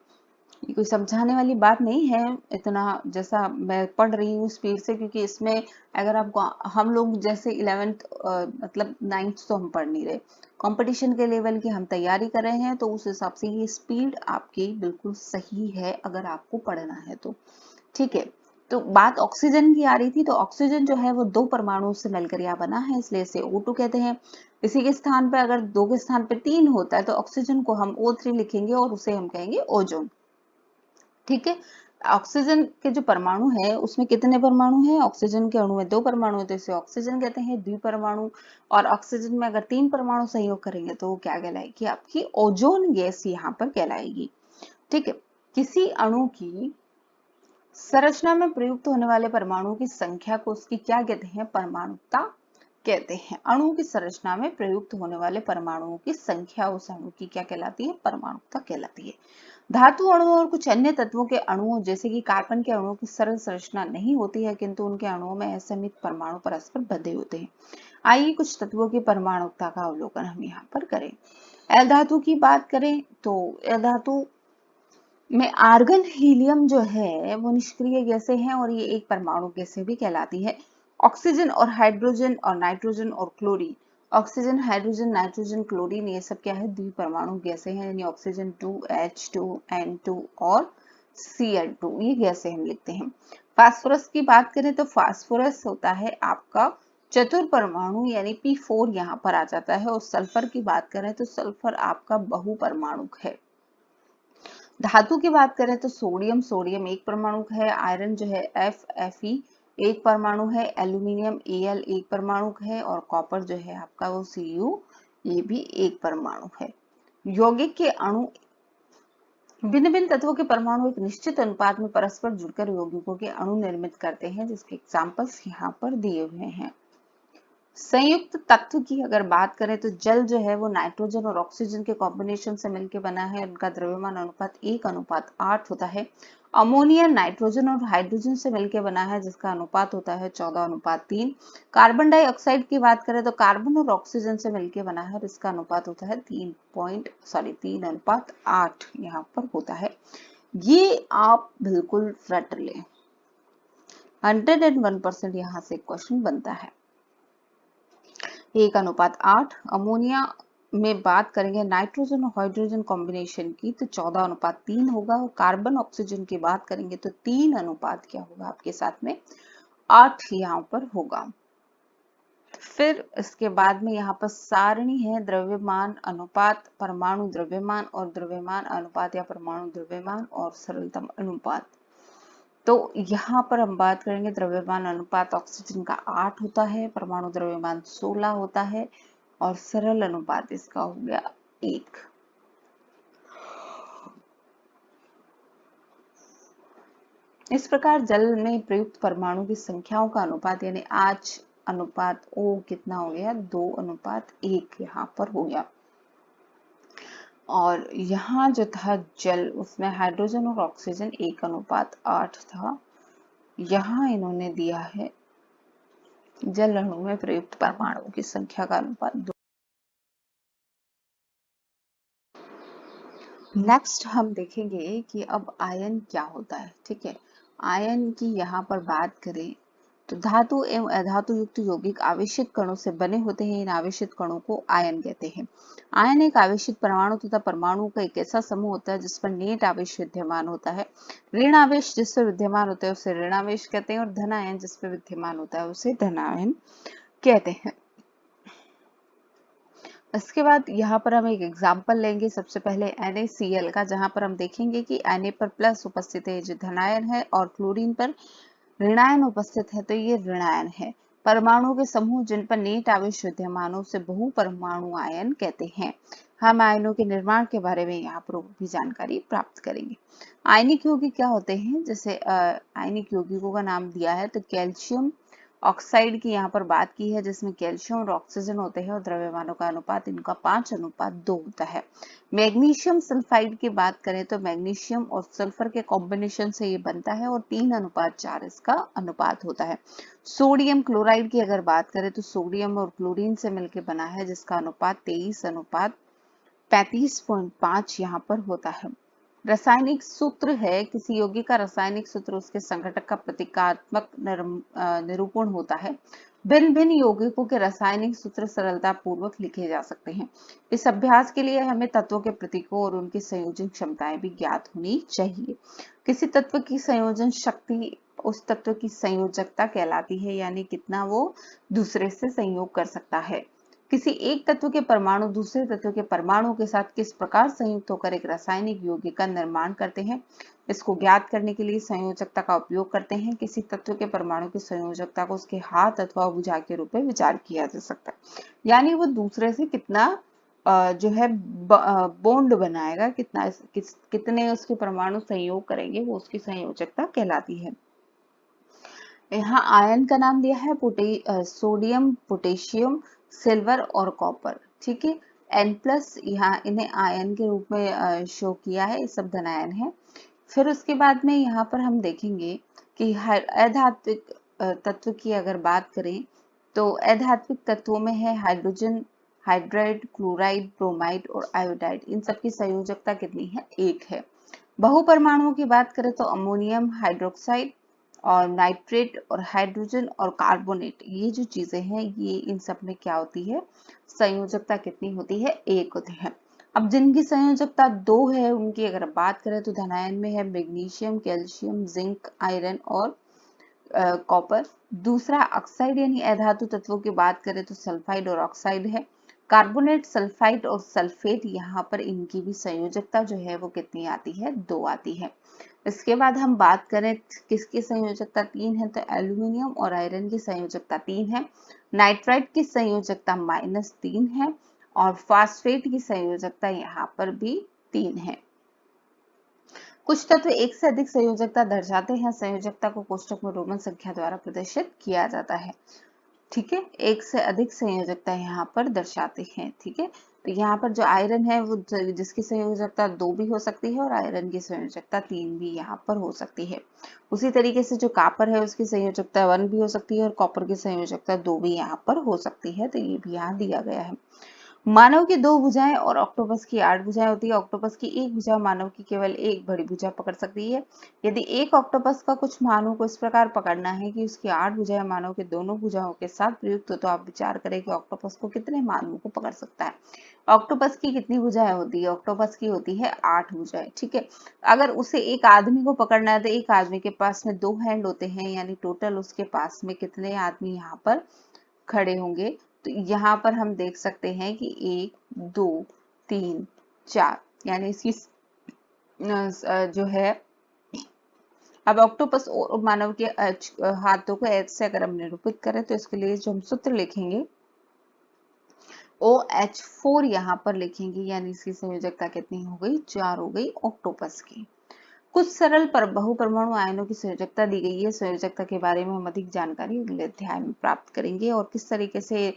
ये कोई समझाने वाली बात नहीं है इतना, जैसा मैं पढ़ रही हूँ स्पीड से, क्योंकि इसमें अगर आपको हम लोग जैसे 11th मतलब 9th तो हम पढ़ नहीं रहे, कंपटीशन के लेवल की हम तैयारी कर रहे हैं, तो उस हिसाब से ये स्पीड आपकी बिल्कुल सही है अगर आपको पढ़ना है तो। ठीक है, तो बात ऑक्सीजन की आ रही थी, तो ऑक्सीजन जो है वो 2 परमाणु से मिलकर यह बना है, इसलिए इसे O2 कहते हैं। इसी के स्थान पर अगर 2 के स्थान पर 3 होता है तो ऑक्सीजन को हम O3 लिखेंगे और उसे हम कहेंगे ओजोन। ठीक है, ऑक्सीजन के जो परमाणु है उसमें कितने परमाणु हैं? ऑक्सीजन के अणु में 2 परमाणु है तो इसे ऑक्सीजन कहते हैं, द्विपरमाणु। और ऑक्सीजन में अगर 3 परमाणु संयोग करेंगे तो वो क्या कहलाएगी? आपकी ओजोन गैस यहाँ पर कहलाएगी। ठीक है, किसी अणु की संरचना में प्रयुक्त होने वाले परमाणुओं की संख्या को उसकी क्या कहते हैं? परमाणुकता कहते हैं। अणु की संरचना में प्रयुक्त होने वाले परमाणुओं की संख्या उस अणु की क्या कहलाती है? परमाणुकता कहलाती है। धातु अणुओं और कुछ अन्य तत्वों के अणुओं जैसे कि कार्बन के अणुओं की सरल संरचना नहीं होती है, किंतु उनके अणुओं में असमित परमाणु परस्पर बंधे होते हैं। आइए कुछ तत्वों की परमाणुकता का अवलोकन हम यहाँ पर करें। एल धातु की बात करें तो एल धातु में आर्गन, हीलियम जो है वो निष्क्रिय गैसें हैं और ये एक परमाणु गैसें भी कहलाती है। ऑक्सीजन और हाइड्रोजन और नाइट्रोजन और chlorine, oxygen, hydrogen, nitrogen, chlorine, ये सब क्या है? द्विपरमाणु गैसें हैं, यानी ऑक्सीजन 2, H2, N2 और Cl2, ये गैसें हम लिखते हैं। फास्फोरस की बात करें तो फास्फोरस होता है आपका चतुर्परमाणु, यानी P4 यहाँ पर आ जाता है। और सल्फर की बात करें तो सल्फर आपका बहुपरमाणुक है। धातु की बात करें तो सोडियम, सोडियम एक परमाणु है। आयरन जो है Fe एक परमाणु है। एल्यूमिनियम Al एक परमाणु है। और कॉपर जो है आपका वो Cu, ये भी एक परमाणु है। यौगिक के अणु भिन्न भिन्न तत्वों के परमाणु एक निश्चित अनुपात में परस्पर जुड़कर यौगिकों के अणु निर्मित करते हैं, जिसके एग्जाम्पल्स यहाँ पर दिए हुए हैं। संयुक्त तत्व की अगर बात करें तो जल जो है वो नाइट्रोजन और ऑक्सीजन के कॉम्बिनेशन से मिलकर बना है। उनका द्रव्यमान अनुपात 1:8 होता है। अमोनिया नाइट्रोजन और हाइड्रोजन से मिलकर बना है, जिसका अनुपात होता है 14:3। कार्बन डाइऑक्साइड की बात करें तो कार्बन और ऑक्सीजन से मिलकर बना है और इसका अनुपात होता है 3:8 यहाँ पर होता है। ये आप बिल्कुल रट लें, 101% यहाँ से क्वेश्चन बनता है। 1:8। अमोनिया में बात करेंगे नाइट्रोजन और हाइड्रोजन कॉम्बिनेशन की तो 14:3 होगा। और कार्बन ऑक्सीजन की बात करेंगे तो 3 क्या होगा आपके साथ में? 8 यहाँ पर होगा। फिर इसके बाद में यहाँ पर सारणी है, द्रव्यमान अनुपात, परमाणु द्रव्यमान और द्रव्यमान अनुपात या परमाणु द्रव्यमान और सरलतम अनुपात। तो यहाँ पर हम बात करेंगे द्रव्यमान अनुपात ऑक्सीजन का 8 होता है, परमाणु द्रव्यमान 16 होता है और सरल अनुपात इसका हो गया 1। इस प्रकार जल में प्रयुक्त परमाणु की संख्याओं का अनुपात यानी H अनुपात O कितना हो गया, 2:1 यहाँ पर हो गया। और यहाँ जो था जल, उसमें हाइड्रोजन और ऑक्सीजन 1:8 था। यहाँ इन्होंने दिया है जल अणु में प्रयुक्त परमाणुओं की संख्या का अनुपात 2। नेक्स्ट हम देखेंगे कि अब आयन क्या होता है। ठीक है, आयन की यहाँ पर बात करें तो धातु एवं अधातु युक्त यौगिक आवेशित कणों से बने होते हैं। इन आवेशित कणों को आयन कहते हैं। आयन एक आवेशित परमाणु तथा परमाणु का एक ऐसा समूह होता है जिस पर नेट आवेश विद्यमान होता है। ऋण आवेश जिस पर विद्यमान होता है उसे ऋण आवेश कहते हैं और धन आयन जिस पर विद्यमान होता है उसे धन आयन कहते हैं। इसके बाद यहाँ पर हम एक एग्जाम्पल लेंगे सबसे पहले NaCl का, जहां पर हम देखेंगे कि Na पर प्लस उपस्थित है जो धनायन है और क्लोरीन पर ऋणायन उपस्थित है तो ये ऋणायन है। परमाणुओं के समूह जिन पर नेट आवेश विद्यमान हो उसे बहु परमाणु आयन कहते हैं। हम आयनों के निर्माण के बारे में यहाँ पर भी जानकारी प्राप्त करेंगे। आयनिक यौगिक क्या होते हैं, जैसे आयनिक यौगिकों का नाम दिया है तो कैल्शियम ऑक्साइड की यहाँ पर बात की है जिसमें कैल्शियम और ऑक्सीजन होते हैं और द्रव्यमानों का अनुपात इनका 5:2 होता है। मैग्नीशियम सल्फाइड की बात करें तो मैग्नीशियम और सल्फर के कॉम्बिनेशन से ये बनता है और 3:4 इसका अनुपात होता है। सोडियम क्लोराइड की अगर बात करें तो सोडियम और क्लोरीन से मिलकर बना है जिसका अनुपात 23:35 यहाँ पर होता है। रासायनिक सूत्र है, किसी यौगिक का रासायनिक सूत्र उसके संघटक का प्रतीकात्मक निरूपण होता है। भिन्न भिन्न यौगिकों के रासायनिक सूत्र सरलता पूर्वक लिखे जा सकते हैं। इस अभ्यास के लिए हमें तत्वों के प्रतीकों और उनकी संयोजन क्षमताएं भी ज्ञात होनी चाहिए। किसी तत्व की संयोजन शक्ति उस तत्व की संयोजकता कहलाती है, यानी कितना वो दूसरे से संयोग कर सकता है। किसी एक तत्व के परमाणु दूसरे तत्व के परमाणु के साथ किस प्रकार संयुक्त होकर एक रासायनिक यौगिक का निर्माण करते हैं, इसको ज्ञात करने के लिए संयोजकता का उपयोग करते हैं। किसी तत्व के परमाणु की संयोजकता को उसके हाथ अथवा भुजा के रूप में विचार किया जा सकता है, यानी वो दूसरे से कितना जो है बॉन्ड बनाएगा, कितने उसके परमाणु संयोग करेंगे, वो उसकी संयोजकता कहलाती है। यहाँ आयन का नाम दिया है सोडियम, पोटेशियम, सिल्वर और कॉपर। ठीक है, N+ यहाँ इन्हें आयन के रूप में शो किया है, ये सब धनायन है। फिर उसके बाद में यहाँ पर हम देखेंगे कि अधात्विक तत्व की अगर बात करें तो अधात्विक तत्वों में है हाइड्रोजन, हाइड्राइड, क्लोराइड, ब्रोमाइड और आयोडाइड। इन सब की संयोजकता कितनी है, 1 है। बहुपरमाणुओं की बात करें तो अमोनियम हाइड्रोक्साइड और नाइट्रेट और हाइड्रोजन और कार्बोनेट, ये जो चीजें हैं ये इन सब में क्या होती है, संयोजकता कितनी होती है, 1 होती है। अब जिनकी संयोजकता 2 है उनकी अगर बात करें तो धनायन में है मैग्नीशियम, कैल्शियम, जिंक, आयरन और कॉपर। दूसरा ऑक्साइड यानी अधातु तत्वों की बात करें तो सल्फाइड और ऑक्साइड है। कार्बोनेट, सल्फाइड और सल्फेट, यहाँ पर इनकी भी संयोजकता जो है वो कितनी आती है, 2 आती है। इसके बाद हम बात करें किसकी संयोजकता 3 है तो एल्यूमिनियम और आयरन की संयोजकता 3 है। नाइट्राइट की संयोजकता -3 है और फास्फेट की संयोजकता यहाँ पर भी 3 है। कुछ तत्व एक से अधिक संयोजकता दर्शाते हैं। संयोजकता को कोष्ठक में रोमन संख्या द्वारा प्रदर्शित किया जाता है। ठीक है, एक से अधिक संयोजकता यहाँ पर दर्शाते हैं। ठीक है, तो यहाँ पर जो आयरन है वो जिसकी संयोजकता 2 भी हो सकती है और आयरन की संयोजकता 3 भी यहाँ पर हो सकती है। उसी तरीके से जो कॉपर है उसकी संयोजकता 1 भी हो सकती है और कॉपर की संयोजकता 2 भी यहाँ पर हो सकती है, तो ये भी यहाँ दिया गया है। मानव की 2 भुजाएं और ऑक्टोपस की 8 भुजाएं होती है। ऑक्टोपस की एक भुजा मानव की केवल एक बड़ी भुजा पकड़ सकती है। यदि एक ऑक्टोपस का कुछ मानव को इस प्रकार पकड़ना है कि उसकी 8 भुजाएं मानव के दोनों भुजाओं के साथ प्रयुक्त हो, तो आप विचार करें कि ऑक्टोपस को कितने मानवों को पकड़ सकता है। ऑक्टोपस की कितनी भुजाएं होती है, ऑक्टोपस की होती है 8 भुजाएं। ठीक है, अगर उसे एक आदमी को पकड़ना है तो एक आदमी के पास में 2 हैंड होते हैं, यानी टोटल उसके पास में कितने आदमी यहाँ पर खड़े होंगे, तो यहाँ पर हम देख सकते हैं कि 1 2 3 4, यानी इसकी जो है, अब ऑक्टोपस और मानव के हाथों को एच से अगर हम निरूपित करें तो इसके लिए जो हम सूत्र लिखेंगे OH4 यहाँ पर लिखेंगे, यानी इसकी संयोजकता कितनी हो गई, 4 हो गई ऑक्टोपस की। कुछ सरल पर बहुपरमाणु आयनों की संयोजकता दी गई है। संयोजकता के बारे में हम अधिक जानकारी अगले अध्याय में प्राप्त करेंगे और किस तरीके से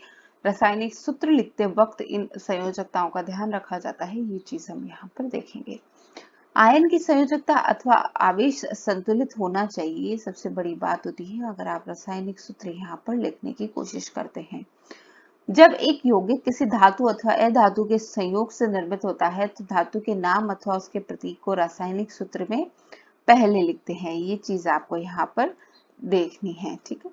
रासायनिक सूत्र लिखते वक्त इन संयोजकताओं का ध्यान रखा जाता है, ये चीज हम यहाँ पर देखेंगे। आयन की संयोजकता अथवा आवेश संतुलित होना चाहिए, सबसे बड़ी बात होती है अगर आप रासायनिक सूत्र यहाँ पर लिखने की कोशिश करते हैं। जब एक यौगिक किसी धातु अथवा अधातु के संयोग से निर्मित होता है तो धातु के नाम अथवा उसके प्रतीक को रासायनिक सूत्र में पहले लिखते हैं। ये चीज आपको यहाँ पर देखनी है, ठीक है।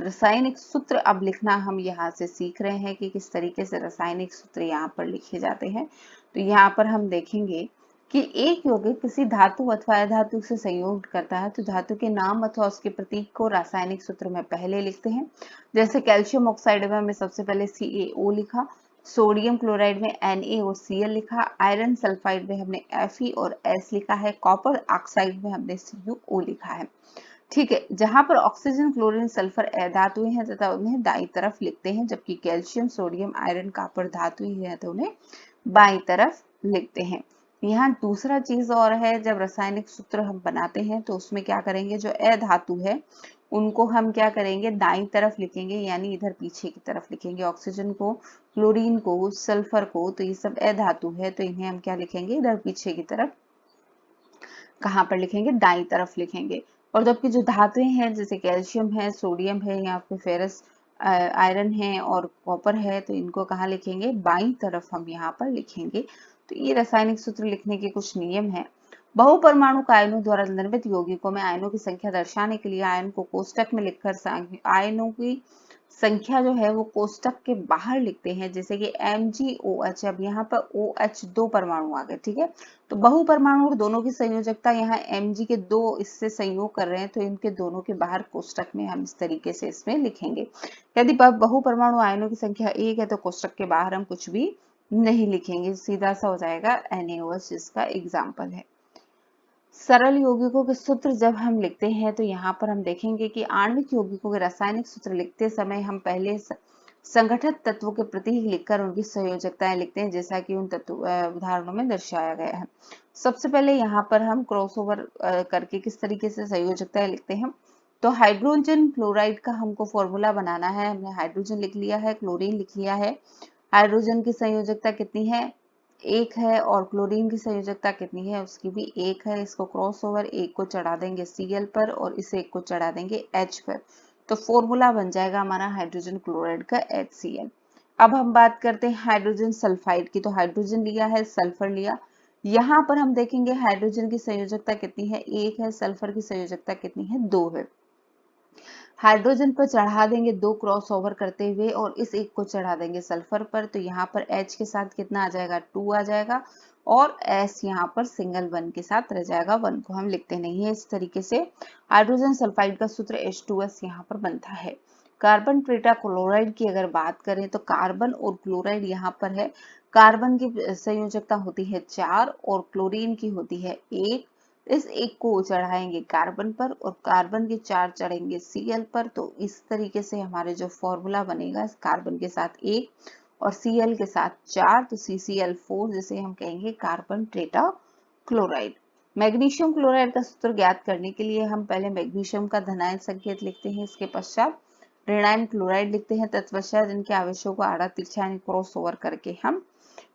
रासायनिक सूत्र अब लिखना हम यहाँ से सीख रहे हैं कि किस तरीके से रासायनिक सूत्र यहाँ पर लिखे जाते हैं। तो यहाँ पर हम देखेंगे कि एक यौगिक किसी धातु अथवा अधातु से संयोग करता है तो धातु के नाम अथवा उसके प्रतीक को रासायनिक सूत्र में पहले लिखते हैं। जैसे कैल्शियम ऑक्साइड में हमने सबसे पहले CaO लिखा, सोडियम क्लोराइड में NaOCl लिखा, आयरन सल्फाइड में हमने Fe और S लिखा है, कॉपर ऑक्साइड में हमने CuO लिखा है, ठीक है। जहां पर ऑक्सीजन, क्लोरीन, सल्फर अधातुएं हैं तथा उन्हें दाईं तरफ लिखते हैं, जबकि कैल्शियम, सोडियम, आयरन, कॉपर धातुएं हैं तो उन्हें बाईं तरफ लिखते हैं। यहाँ दूसरा चीज और है, जब रासायनिक सूत्र हम बनाते हैं तो उसमें क्या करेंगे, जो अधातु है उनको हम क्या करेंगे, दाईं तरफ लिखेंगे, यानी इधर पीछे की तरफ लिखेंगे। ऑक्सीजन को, क्लोरीन को, सल्फर को, तो ये सब अधातु है तो इन्हें हम क्या लिखेंगे, इधर पीछे की तरफ। कहाँ पर लिखेंगे, दाईं तरफ लिखेंगे। और जबकि जो धातुएं हैं जैसे कैल्शियम है, सोडियम है, यहाँ पे फेरस आयरन है और कॉपर है, तो इनको कहाँ लिखेंगे, बाईं तरफ हम यहाँ पर लिखेंगे। तो ये रासायनिक सूत्र लिखने के कुछ नियम है। बहुपरमाणु आयनों द्वारा निर्मित यौगिकों में आयनों की संख्या दर्शाने के लिए आयन को कोष्टक में लिखकर आयनों की संख्या जो है वो कोष्टक के बाहर लिखते हैं, जैसे कि MgOH। अब यहाँ पर OH 2 परमाणु आ गए, ठीक है। तो बहुपरमाणु और दोनों की संयोजकता यहाँ Mg के 2 इससे संयोग कर रहे हैं तो इनके दोनों के बाहर कोष्टक में हम इस तरीके से इसमें लिखेंगे। यदि बहुपरमाणु आयनों की संख्या 1 है तो कोष्टक के बाहर हम कुछ भी नहीं लिखेंगे, सीधा सा हो जाएगा NaOH, जिसका एग्जाम्पल है। सरल यौगिकों के सूत्र जब हम लिखते हैं तो यहाँ पर हम देखेंगे कि आणविक यौगिकों के रासायनिक सूत्र लिखते समय हम पहले संगठित तत्वों के प्रतीक लिखकर उनकी संयोजकताएं लिखते हैं, जैसा कि उन तत्व उदाहरणों में दर्शाया गया है। सबसे पहले यहाँ पर हम क्रॉसओवर करके किस तरीके से संयोजकताएं लिखते हैं। तो हाइड्रोजन क्लोराइड का हमको फॉर्मूला बनाना है, हमने हाइड्रोजन लिख लिया है, क्लोरीन लिख लिया है। हाइड्रोजन की संयोजकता कितनी है, 1 है, और क्लोरीन की संयोजकता कितनी है, उसकी भी 1 है। इसको क्रॉस ओवर, एक को चढ़ा देंगे Cl पर और इसे एक को चढ़ा देंगे H पर, तो फॉर्मूला बन जाएगा हमारा हाइड्रोजन क्लोराइड का HCl। अब हम बात करते हैं हाइड्रोजन सल्फाइड की। तो हाइड्रोजन लिया है, सल्फर लिया, यहाँ पर हम देखेंगे हाइड्रोजन की संयोजकता कितनी है, 1 है, सल्फर की संयोजकता कितनी है, 2 है। हाइड्रोजन पर चढ़ा देंगे 2 क्रॉस ओवर करते हुए और इस एक को चढ़ा देंगे सल्फर पर, तो यहाँ पर H के साथ कितना आ जाएगा, 2 आ जाएगा, और S यहाँ पर सिंगल 1 के साथ रह जाएगा, 1 को हम लिखते नहीं है। इस तरीके से हाइड्रोजन सल्फाइड का सूत्र H2S यहाँ पर बनता है। कार्बन टेट्रा क्लोराइड की अगर बात करें तो कार्बन और क्लोराइड यहाँ पर है। कार्बन की संयोजकता होती है 4 और क्लोरीन की होती है 1। इस एक को चढ़ाएंगे कार्बन पर और कार्बन के 4 चढ़ेंगे Cl पर, तो इस तरीके से हमारे जो फॉर्मूला बनेगा, कार्बन के साथ 1 और Cl के साथ 4, तो CCl4, जिसे हम कहेंगे carbon tetra chloride. Magnesium chloride का सूत्र ज्ञात करने के लिए हम पहले मैग्नीशियम का धनायन संकेत लिखते हैं, इसके पश्चात ऋणायन क्लोराइड लिखते हैं, तत्पश्चात इनके आवेशों को आड़ा तिरछा क्रॉस ओवर करके हम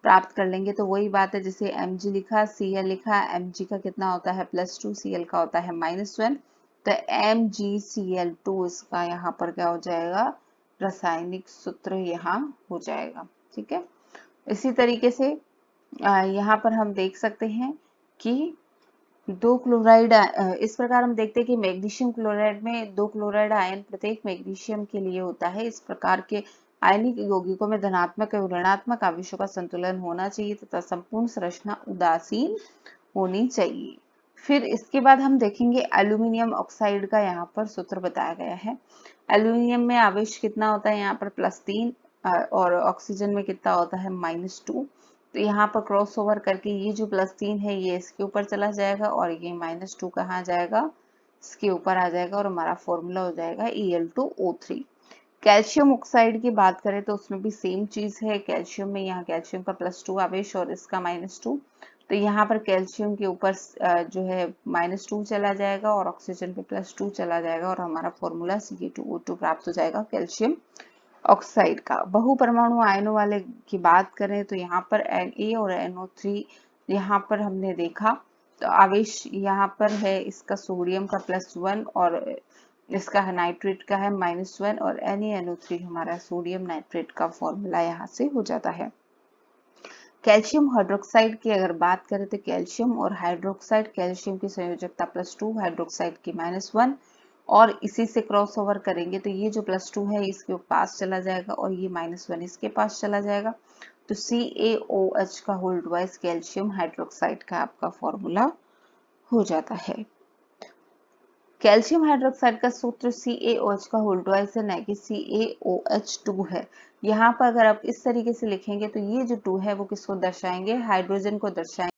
प्राप्त कर लेंगे। तो वही बात है, जैसे Mg लिखा, Cl लिखा, Mg का कितना होता है +2, Cl का होता है -1, तो MgCl2 इसका यहाँ पर क्या हो जाएगा, रासायनिक सूत्र यहाँ हो जाएगा, ठीक है। इसी तरीके से यहाँ पर हम देख सकते हैं कि 2 क्लोराइड, इस प्रकार हम देखते हैं कि मैग्नीशियम क्लोराइड में 2 क्लोराइड आयन प्रत्येक मैग्नीशियम के लिए होता है। इस प्रकार के आयनिक यौगिकों में धनात्मक और ऋणात्मक आवेशों का संतुलन होना चाहिए तथा संपूर्ण संरचना उदासीन होनी चाहिए। फिर इसके बाद हम देखेंगे एल्यूमिनियम ऑक्साइड का यहाँ पर सूत्र बताया गया है। एल्यूमिनियम में आवेश कितना होता है, यहाँ पर +3 और ऑक्सीजन में कितना होता है -2। तो यहाँ पर क्रॉस ओवर करके ये जो +3 है ये इसके ऊपर चला जाएगा और ये -2 कहाँ जाएगा, इसके ऊपर आ जाएगा और हमारा फॉर्मूला हो जाएगा Al2O3। कैल्शियम ऑक्साइड की बात करें तो उसमें भी सेम चीज है। कैल्शियम में यहाँ कैल्शियम का +2 आवेश और इसका -2, तो यहाँ पर कैल्शियम के ऊपर जो है -2 चला जाएगा और ऑक्सीजन पे +2 चला जाएगा और हमारा फॉर्मूला Ca2O2 प्राप्त हो जाएगा कैल्शियम ऑक्साइड का। बहु परमाणु आयनों वाले की बात करें तो यहाँ पर Na और NO3 यहाँ पर हमने देखा, तो आवेश यहाँ पर है इसका सोडियम का +1 और इसका नाइट्रेट का है -1 और NaNO3 हमारा सोडियम नाइट्रेट का फॉर्मूला यहाँ से हो जाता है। कैल्शियम हाइड्रोक्साइड की अगर बात करें तो कैल्शियम और हाइड्रोक्साइड, कैल्शियम की संयोजकता +2, हाइड्रोक्साइड की -1 और इसी से क्रॉस ओवर करेंगे तो ये जो +2 है इसके पास चला जाएगा और ये -1 इसके पास चला जाएगा, तो CaOH का होल ट्वाइस कैल्शियम हाइड्रोक्साइड का आपका फॉर्मूला हो जाता है। कैल्शियम हाइड्रोक्साइड का सूत्र CaOH का होल ट्वाइस है, न कि CaOH2 है। यहाँ पर अगर आप इस तरीके से लिखेंगे तो ये जो 2 है वो किसको दर्शाएंगे, हाइड्रोजन को दर्शाएंगे।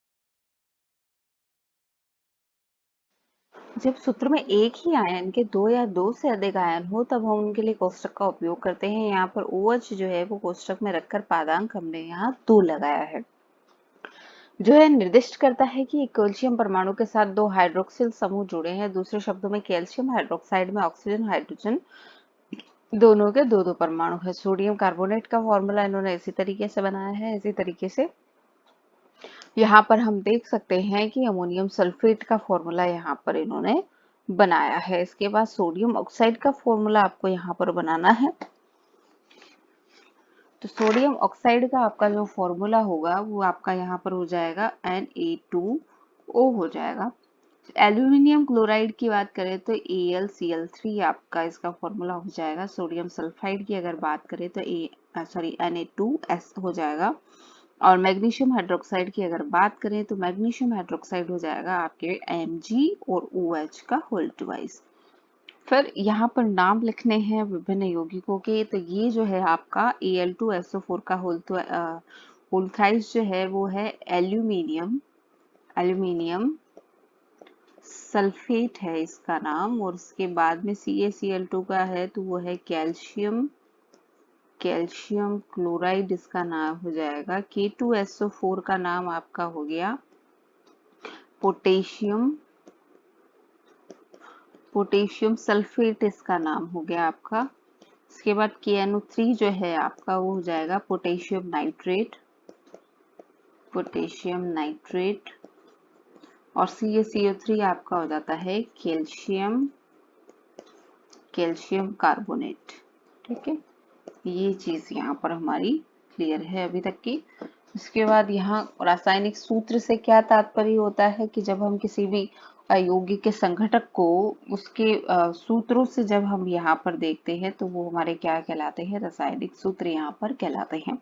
जब सूत्र में एक ही आयन के 2 या 2 से अधिक आयन हो तब हम उनके लिए कोष्ठक का उपयोग करते हैं। यहाँ पर OH जो है वो कोष्ठक में रखकर पादांक हमने यहाँ 2 लगाया है, जो है निर्दिष्ट करता है कि कैल्शियम परमाणु के साथ 2 हाइड्रोक्सिल समूह जुड़े हैं। दूसरे शब्दों में कैल्शियम हाइड्रोक्साइड में ऑक्सीजन हाइड्रोजन दोनों के 2-2 परमाणु है। सोडियम कार्बोनेट का फॉर्मूला इन्होंने इसी तरीके से बनाया है। इसी तरीके से यहाँ पर हम देख सकते हैं कि अमोनियम सल्फेट का फॉर्मूला यहाँ पर इन्होंने बनाया है। इसके बाद सोडियम ऑक्साइड का फॉर्मूला आपको यहाँ पर बनाना है। तो सोडियम ऑक्साइड का आपका जो फॉर्मूला होगा वो आपका यहाँ पर हो जाएगा Na2O हो जाएगा। एल्यूमिनियम क्लोराइड की बात करें तो AlCl3 आपका इसका फॉर्मूला हो जाएगा। सोडियम सल्फाइड की अगर बात करें तो Na2S हो जाएगा। और मैग्नीशियम हाइड्रोक्साइड की अगर बात करें तो मैग्नीशियम हाइड्रोक्साइड हो जाएगा आपके Mg और OH का होल ट्वाइस। फिर यहाँ पर नाम लिखने हैं विभिन्न यौगिकों के, तो ये जो है आपका Al2SO4 का होल थ्राइस जो है वो है एल्यूमिनियम सल्फेट है इसका नाम, और उसके बाद में CaCl2 का है तो वो है कैल्शियम क्लोराइड इसका नाम हो जाएगा। K2SO4 का नाम आपका हो गया पोटेशियम सल्फेट इसका नाम हो गया आपका। इसके बाद KNO3 जो है आपका वो हो जाएगा पोटेशियम नाइट्रेट और CaCO3 आपका हो जाता है कैल्शियम कार्बोनेट। ठीक है, ये चीज यहाँ पर हमारी क्लियर है अभी तक की। इसके बाद यहाँ रासायनिक सूत्र से क्या तात्पर्य होता है कि जब हम किसी भी यौगिक के संघटक को उसके सूत्रों से जब हम यहाँ पर देखते हैं तो वो हमारे क्या कहलाते हैं, रासायनिक सूत्र यहाँ पर कहलाते हैं।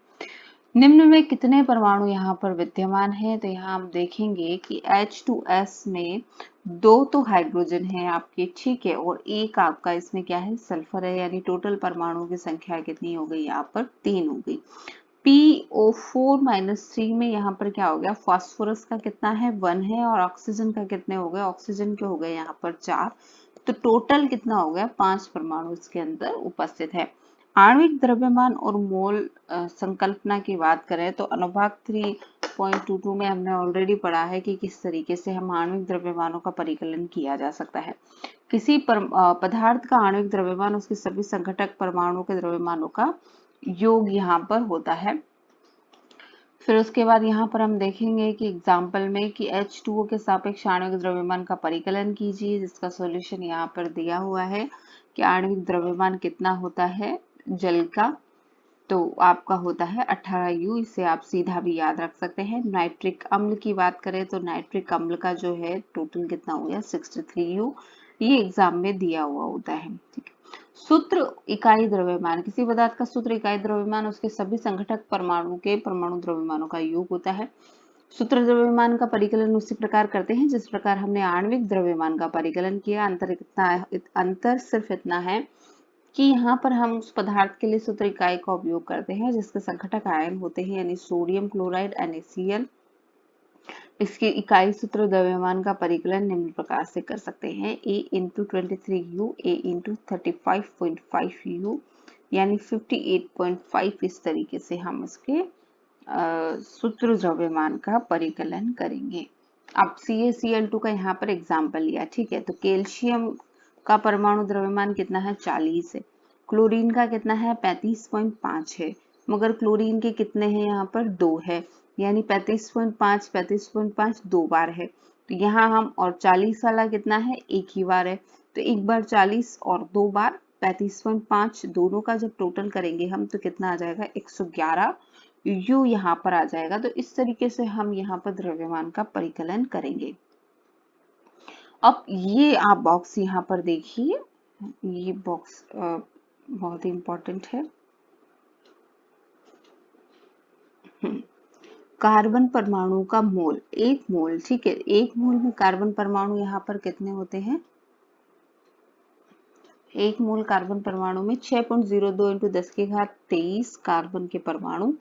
निम्न में कितने परमाणु यहाँ पर विद्यमान हैं, तो यहाँ हम देखेंगे कि H2S में 2 तो हाइड्रोजन है आपके, ठीक है, और एक आपका इसमें क्या है, सल्फर है, यानी टोटल परमाणुओं की संख्या कितनी हो गई, यहाँ पर 3 हो गई। PO4-3 में यहाँ पर क्या हो गया, फास्फोरस का कितना है, 1 है, और ऑक्सीजन का कितने हो गए, ऑक्सीजन के हो गए यहाँ पर 4, तो टोटल कितना हो गया, 5 परमाणु इसके अंदर उपस्थित है। आणविक द्रव्यमान और मोल संकल्पना की बात करें तो अनुभाग 3.22 में हमने ऑलरेडी पढ़ा है कि किस तरीके से हम आणविक द्रव्यमानों का परिकलन किया जा सकता है। किसी पदार्थ का आणविक द्रव्यमान उसके सभी संघटक परमाणुओं के द्रव्यमानों का योग यहाँ पर होता है। फिर उसके बाद यहाँ पर हम देखेंगे कि एग्जाम्पल में कि H2O के सापेक्ष आणविक द्रव्यमान का परिकलन कीजिए, जिसका सॉल्यूशन यहाँ पर दिया हुआ है कि आणविक द्रव्यमान कितना होता है जल का, तो आपका होता है 18U, इसे आप सीधा भी याद रख सकते हैं। नाइट्रिक अम्ल की बात करें तो नाइट्रिक अम्ल का जो है टोटल कितना हो गया, 63U, ये एग्जाम में दिया हुआ होता है। ठीक है, सूत्र इकाई द्रव्यमान, किसी पदार्थ का सूत्र इकाई द्रव्यमान उसके सभी संघटक परमाणु के परमाणु द्रव्यमानों का योग होता है। सूत्र द्रव्यमान का परिकलन उसी प्रकार करते हैं जिस प्रकार हमने आणविक द्रव्यमान का परिकलन किया। अंतर सिर्फ इतना है कि यहाँ पर हम उस पदार्थ के लिए सूत्र इकाई का उपयोग करते हैं जिसके संघटक आयन होते हैं, यानी सोडियम क्लोराइड NaCl। इसके इकाई सूत्र द्रव्यमान का परिकलन निम्न प्रकार से कर सकते हैं, A × 23U, A × 35.5U, यानी 58.5, इस तरीके से हम इसके सूत्र द्रव्यमान का परिकलन करेंगे। अब CaCl2 का यहाँ पर एग्जाम्पल लिया, ठीक है। तो कैल्शियम का परमाणु द्रव्यमान कितना है, 40 है। क्लोरीन का कितना है, 35.5 है। मगर क्लोरीन के कितने हैं, यहाँ पर 2 है, यानी 35.5 2 बार है। तो यहाँ हम, और 40 वाला कितना है, एक ही बार है। तो एक बार 40 और 2 बार 35.5, दोनों का जब टोटल करेंगे हम तो कितना आ जाएगा, 111 यू यहाँ पर आ जाएगा। तो इस तरीके से हम यहाँ पर द्रव्यमान का परिकलन करेंगे। अब ये आप बॉक्स यहाँ पर देखिए, ये बॉक्स बहुत ही इंपॉर्टेंट है। कार्बन परमाणु का मोल, एक मोल, ठीक है। एक मोल में कार्बन परमाणु यहाँ पर कितने होते हैं, एक मोल कार्बन परमाणु में 6.02 इंटू 10 की घात 23 कार्बन के परमाणु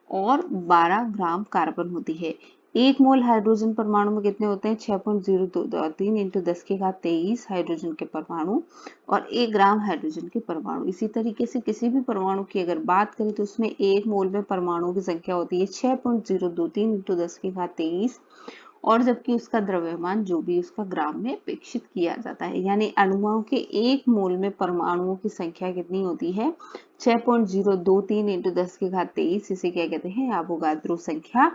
और 12 ग्राम कार्बन होती है। एक मोल हाइड्रोजन परमाणु में कितने होते हैं, 6.023 इंटू 10 की घात 23 हाइड्रोजन के परमाणु और 1 ग्राम हाइड्रोजन के परमाणु। इसी तरीके से किसी भी परमाणु की अगर बात करें तो उसमें एक मोल में परमाणुओं की संख्या होती है 6.023 इंटू 10 की घात 23, और जबकि उसका द्रव्यमान जो भी उसका ग्राम में अपेक्षित किया जाता है। यानी अणुओं के एक मोल में परमाणुओं की संख्या कितनी होती है, 6.023 इंटू 10 की घात 23। इसे क्या कहते हैं, एवोगाद्रो संख्या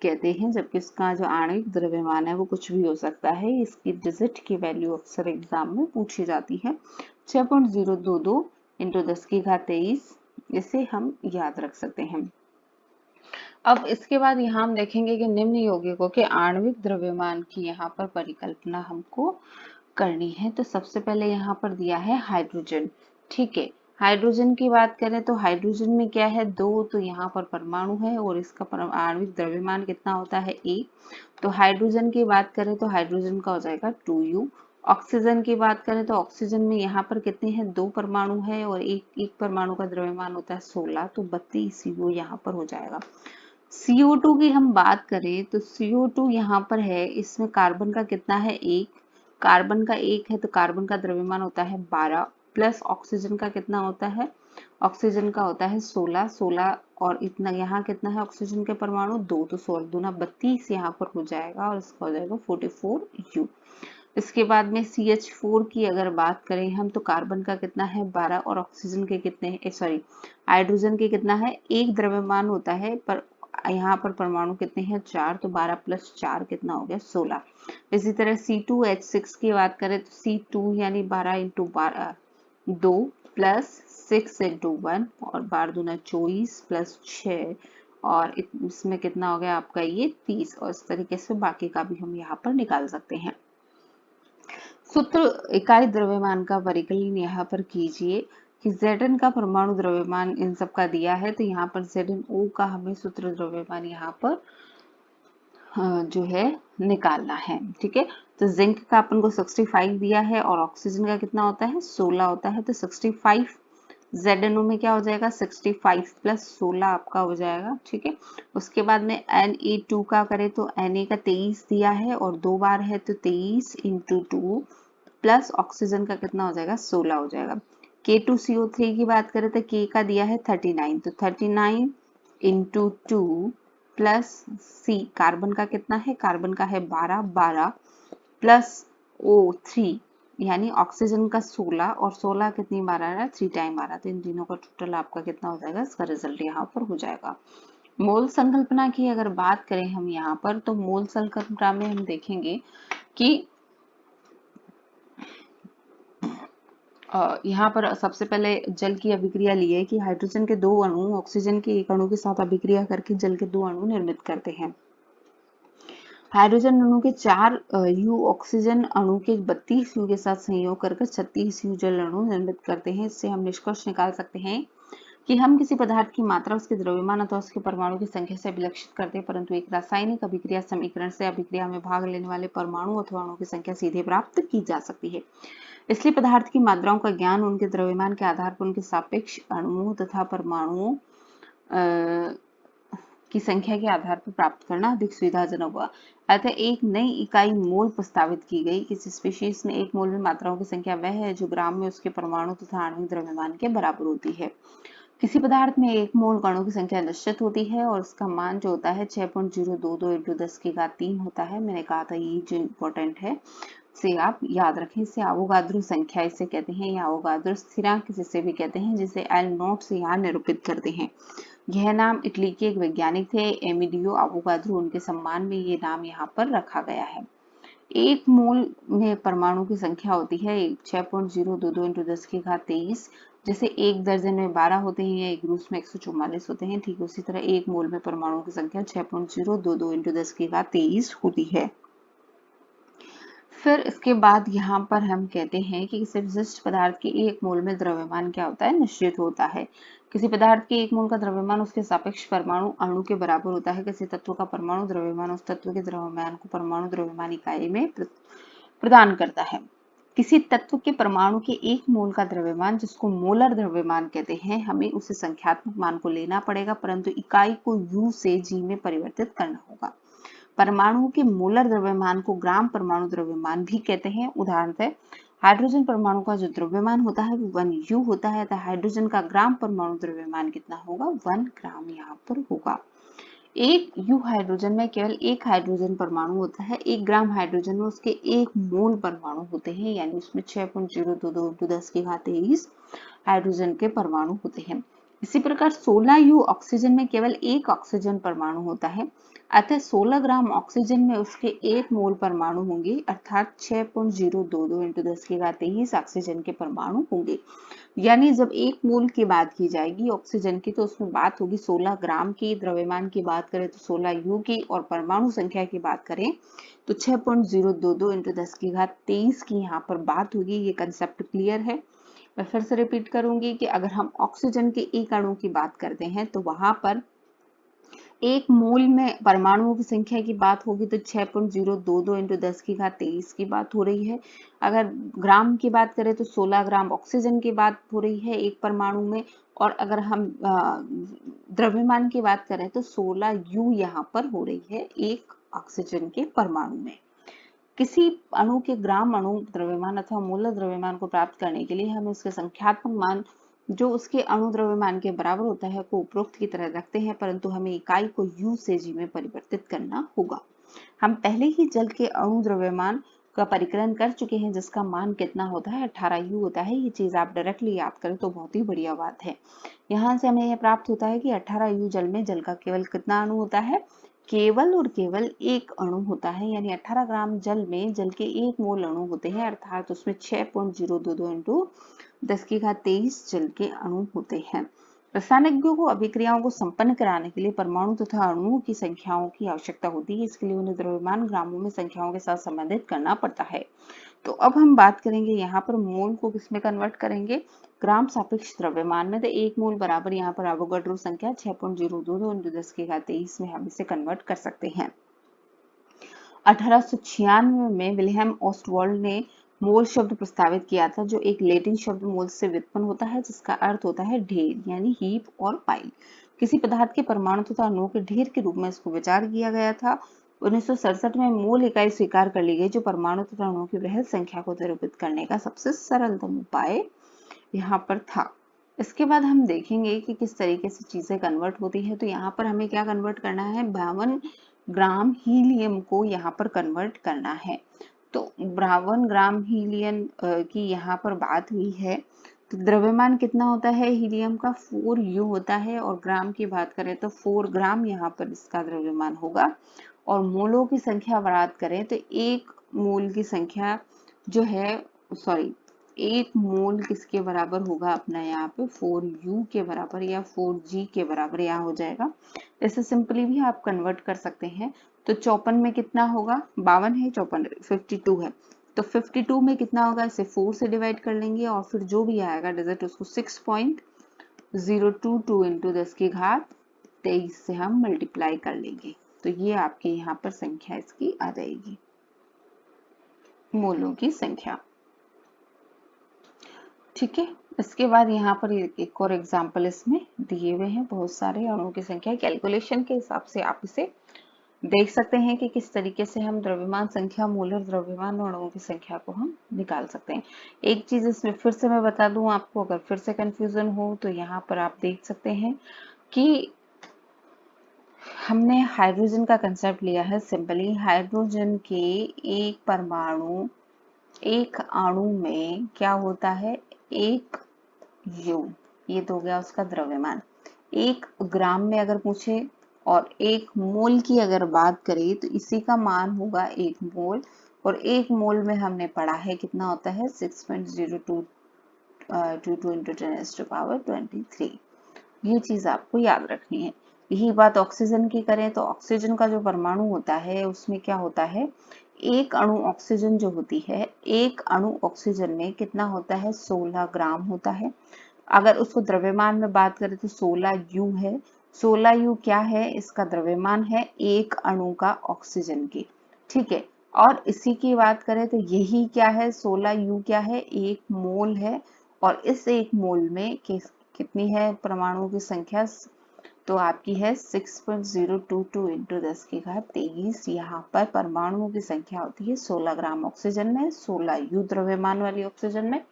कहते हैं। जबकि इसका जो आणविक द्रव्यमान है वो कुछ भी हो सकता है। इसकी डिजिट की वैल्यू अक्सर एग्जाम में पूछी जाती है, 6.022 इंटू 10 की घात 23। इसे हम याद रख सकते हैं। अब इसके बाद यहाँ हम देखेंगे कि निम्न यौगिकों के आणविक द्रव्यमान की यहाँ पर परिकल्पना हमको करनी है। तो सबसे पहले यहाँ पर दिया है हाइड्रोजन, ठीक है। हाइड्रोजन की बात करें तो हाइड्रोजन में क्या है, 2, तो यहाँ पर परमाणु है और इसका आणविक द्रव्यमान कितना होता है, 1। तो हाइड्रोजन की बात करें तो हाइड्रोजन का हो जाएगा 2U। ऑक्सीजन की बात करें तो ऑक्सीजन में यहाँ पर कितने हैं, 2 परमाणु है और एक परमाणु का द्रव्यमान होता है 16, तो 32U यहाँ पर हो जाएगा। CO2 की हम बात करें तो CO2 यहाँ पर है, इसमें कार्बन का कितना है, 1, कार्बन का 1 है तो कार्बन का द्रव्यमान होता है 12, प्लस ऑक्सीजन का कितना होता है, ऑक्सीजन का होता है 16 और इतना यहाँ कितना है ऑक्सीजन के परमाणु 2, तो 16 दूना 32 यहाँ पर हो जाएगा और इसका हो जाएगा 44U। इसके बाद में CH4 की अगर बात करें हम तो कार्बन का कितना है 12 और ऑक्सीजन के कितने हैं, सॉरी हाइड्रोजन के कितना है, एक द्रव्यमान होता है पर यहाँ पर परमाणु कितने हैं, 4, तो 12 प्लस 4 कितना हो गया, 16। इसी तरह C2H6 की बात करें तो C2 यानी 12 इंटू 12 2 प्लस 6 इंटू 1 और 12 दूना 24 प्लस 6 और इसमें कितना हो गया आपका ये 30, और इस तरीके से बाकी का भी हम यहाँ पर निकाल सकते हैं। सूत्र इकाई द्रव्यमान का परिकलन यहाँ पर कीजिए कि Zn का परमाणु द्रव्यमान इन सब का दिया है, तो यहाँ पर ZnO का हमें सूत्र द्रव्यमान यहाँ पर जो है निकालना है, ठीक है। तो जिंक का अपन को 65 दिया है और ऑक्सीजन का कितना होता है, 16 होता है, तो 65 ZnO में क्या हो जाएगा, 65 प्लस 16 आपका हो जाएगा, ठीक है। उसके बाद में Na2 का करें तो Na का 23 दिया है और 2 बार है तो 23 इंटू 2 प्लस ऑक्सीजन का कितना हो जाएगा, 16 हो जाएगा। K2CO3 की बात करें तो K का दिया है 39, तो 39 इंटू 2 प्लस C कार्बन का कितना है, कार्बन का है 12 प्लस O3 यानी ऑक्सीजन का 16 और 16 कितनी बार आ रहा है, 3 टाइम आ रहा है, तो इन तीनों का टोटल आपका कितना हो जाएगा, इसका रिजल्ट यहाँ पर हो जाएगा। मोल संकल्पना की अगर बात करें हम यहाँ पर तो मोल संकल्पना में हम देखेंगे कि यहाँ पर सबसे पहले जल की अभिक्रिया ली है कि हाइड्रोजन के 2 अणु ऑक्सीजन के 1 अणु के साथ अभिक्रिया करके जल के 2 अणु निर्मित करते हैं। हाइड्रोजन अणु के 4 U ऑक्सीजन अणु के 32 U के साथ संयोग कर 36 U जल अणु निर्मित करते हैं। इससे हम निष्कर्ष निकाल सकते हैं कि हम किसी पदार्थ की मात्रा उसके द्रव्यमान अथवा उसके परमाणु की संख्या से अभिलक्षित करते हैं, परंतु एक रासायनिक अभिक्रिया समीकरण से अभिक्रिया में भाग लेने वाले परमाणु अथवा अणु की संख्या सीधे प्राप्त की जा सकती है। इसलिए पदार्थ की मात्राओं का ज्ञान उनके द्रव्यमान के आधार पर उनके सापेक्ष अणुओं तथा परमाणुओं की संख्या के आधार पर प्राप्त करना अधिक सुविधाजनक हुआ। अतः एक नई इकाई मोल प्रस्तावित की गई। किसी स्पीशीज में एक मोल में मात्राओं की संख्या वह है जो ग्राम में उसके परमाणु तथा आणविक द्रव्यमान के बराबर होती है। किसी पदार्थ में एक मोल कणों की संख्या निश्चित होती है और उसका मान जो होता है 6.022 इंटू 10 की घात 3 होता है। मैंने कहा था ये जो इम्पोर्टेंट है से आप याद रखें। इसे अवोगाद्रो संख्या इसे कहते हैं या अवोगाद्रो स्थिरांक जिसे भी कहते हैं, जिसे एल नॉट से यहाँ निरूपित करते हैं। यह नाम इटली के एक वैज्ञानिक थे एमिलियो अवोगाद्रो, उनके सम्मान में ये नाम यहाँ पर रखा गया है। एक मोल में परमाणु की संख्या होती है 6.022 इंटू 10 की घात 23। जैसे एक दर्जन में 12 होते हैं या एक रूस में 144 होते हैं, ठीक उसी तरह एक मोल में परमाणु की संख्या 6.022 इंटू 10 की घात 23 होती है। फिर इसके बाद यहाँ पर हम कहते हैं कि किसी विशिष्ट पदार्थ के एक मोल में द्रव्यमान क्या होता है, निश्चित होता है। किसी पदार्थ के एक मोल का द्रव्यमान उसके सापेक्ष परमाणु अणु के बराबर होता है। किसी तत्व का परमाणु द्रव्यमान उस तत्व के द्रव्यमान को परमाणु द्रव्यमान इकाई में प्रदान करता है। किसी तत्व के परमाणु के एक मोल का द्रव्यमान, जिसको मोलर द्रव्यमान कहते हैं, हमें उसे संख्यात्मक मान को लेना पड़ेगा, परंतु इकाई को यू से जी में परिवर्तित करना होगा। परमाणु के मोलर द्रव्यमान को ग्राम परमाणु द्रव्यमान भी कहते हैं। उदाहरणतः हाइड्रोजन परमाणु का जो द्रव्यमान होता है वो 1 यू होता है, तो हाइड्रोजन का ग्राम परमाणु द्रव्यमान कितना होगा, 1 ग्राम यहाँ पर होगा। एक यू हाइड्रोजन में केवल एक हाइड्रोजन परमाणु होता है। 1 ग्राम हाइड्रोजन में उसके 1 मोल परमाणु होते हैं, यानी उसमें 6.022 इंटू 10 की घात 23 हाइड्रोजन के परमाणु होते हैं। इसी प्रकार 16 यू ऑक्सीजन में केवल एक ऑक्सीजन परमाणु होता है, अतः 16 ग्राम ऑक्सीजन में उसके 1 मोल परमाणु होंगे, अर्थात 6.022 इंटू 10 की घात 23 ऑक्सीजन के परमाणु होंगे। यानी जब एक मोल की बात की जाएगी ऑक्सीजन की, तो उसमें बात होगी 16 ग्राम की, द्रव्यमान की बात करें तो 16 यू की, और परमाणु संख्या की बात करें तो 6.022 इंटू 10 की घात 23 की यहाँ पर बात होगी। ये कंसेप्ट क्लियर है। मैं फिर से रिपीट करूंगी कि अगर हम ऑक्सीजन के एक अणु की बात करते हैं तो वहां पर एक मोल में परमाणुओं की संख्या की बात होगी तो 6.022 इंटू 10 की घात 23 की बात हो रही है। अगर ग्राम की बात करें तो 16 ग्राम ऑक्सीजन की बात हो रही है एक परमाणु में, और अगर हम द्रव्यमान की बात करें तो 16 यू यहाँ पर हो रही है एक ऑक्सीजन के परमाणु में। किसी अणु के ग्राम अणु द्रव्यमान अथवा मोलर द्रव्यमान को प्राप्त करने के लिए हम इसके संख्यात्मक मान जो उसके अणु द्रव्यमान के बराबर होता है को उपरोक्त की तरह रखते हैं, परंतु हमें इकाई को यू से जी में परिवर्तित करना होगा। हम पहले ही जल के अणु द्रव्यमान का परिकलन कर चुके हैं, जिसका मान कितना होता है, 18 यू होता है। ये चीज आप डायरेक्टली याद करें तो बहुत ही बढ़िया बात है। यहाँ से हमें यह प्राप्त होता है कि 18 यू जल में जल का केवल कितना अणु होता है, केवल और केवल एक अणु होता है। यानी 18 ग्राम जल में जल के 1 मोल अणु होते हैं, अर्थात उसमें 6.022 इंटू 10 की घात 23 जल के अणु होते हैं। रसायनिज्ञों को अभिक्रियाओं को संपन्न कराने के लिए परमाणु तथा अणुओं की संख्याओं की आवश्यकता होती है। इसके लिए उन्हें द्रव्यमान ग्रामों में संख्याओं के साथ संबंधित करना पड़ता है। तो अब हम बात करेंगे यहाँ पर मोल को किसमें कन्वर्ट करेंगे, ग्राम सापेक्ष द्रव्यमान में। तो 1 मोल बराबर यहाँ पर एवोगाड्रो संख्या 6.022 इंटू 10 की घात 23 में हम इसे कन्वर्ट कर सकते हैं। 1896 में विलियम ऑस्टवाल्ड ने मोल शब्द प्रस्तावित किया था, जो एक लैटिन शब्द मोल से व्युत्पन्न होता है, जिसका अर्थ होता है ढेर, यानी हीप और पाइल। किसी पदार्थ के परमाणु तथा अणुओं के ढेर के रूप में इसको विचार किया गया था। 1967 में मोल इकाई स्वीकार कर ली गई, जो परमाणु तथा अणुओं की वृहद संख्या को निरूपित करने का सबसे सरलतम उपाय यहाँ पर था। इसके बाद हम देखेंगे कि किस तरीके से चीजें कन्वर्ट होती है। तो यहाँ पर हमें क्या कन्वर्ट करना है, 52 ग्राम हीलियम को यहाँ पर कन्वर्ट करना है। तो 52 ग्राम हीलियम की यहाँ पर बात हुई है। तो द्रव्यमान कितना होता है हीलियम का, 4 यू होता है, और ग्राम की बात करें तो 4 ग्राम यहाँ पर इसका द्रव्यमान होगा। और मोलों की संख्या बात करें तो एक मोल की संख्या जो है, सॉरी, एक मोल किसके बराबर होगा अपना यहाँ पे 4u के बराबर या 4g के बराबर यहाँ हो जाएगा। इसे सिंपली भी आप कन्वर्ट कर सकते हैं। तो 54 में कितना होगा, 52 है, 54 52 है, तो 52 में कितना होगा, इसे 4 से डिवाइड कर लेंगे और फिर जो भी आएगा डिजिट उसको 6.022 इंटू 10 की घात 23 से हम मल्टीप्लाई कर लेंगे। तो ये आपके यहाँ पर संख्या इसकी आ जाएगी, मोलों की संख्या। ठीक है, इसके बाद यहाँ पर एक और एग्जाम्पल इसमें दिए हुए हैं, बहुत सारे अणुओं की संख्या कैलकुलेशन के हिसाब से आप इसे देख सकते हैं कि किस तरीके से हम द्रव्यमान संख्या, मोल और द्रव्यमान अणुओं की संख्या को हम निकाल सकते हैं। एक चीज इसमें फिर से मैं बता दूं आपको, अगर फिर से कंफ्यूजन हो तो यहाँ पर आप देख सकते हैं कि हमने हाइड्रोजन का कंसेप्ट लिया है। सिंपली हाइड्रोजन के एक परमाणु, एक अणु में क्या होता है, एक यू, ये तो हो गया उसका द्रव्यमान। 1 ग्राम में अगर पूछे और 1 मोल की अगर बात करें तो इसी का मान होगा 1 मोल, और 1 मोल में हमने पढ़ा है कितना होता है 6.0222 इंटू 10⁻23। ये चीज आपको याद रखनी है। यही बात ऑक्सीजन की करें तो ऑक्सीजन का जो परमाणु होता है उसमें क्या होता है, एक अणु ऑक्सीजन जो होती है, एक अणु ऑक्सीजन में कितना होता है 16 ग्राम होता है। अगर उसको द्रव्यमान में बात करें तो 16 यू है। 16 यू क्या है, इसका द्रव्यमान है एक अणु का ऑक्सीजन की, ठीक है। और इसी की बात करें तो यही क्या है, 16 यू क्या है, 1 मोल है। और इस 1 मोल में कितनी है परमाणुओं की संख्या, तो आपकी है 6.022 इंटू 10⁻23। यहाँ पर परमाणुओं की संख्या होती है 16 ग्राम ऑक्सीजन में, 16 यू द्रव्यमान वाली ऑक्सीजन में,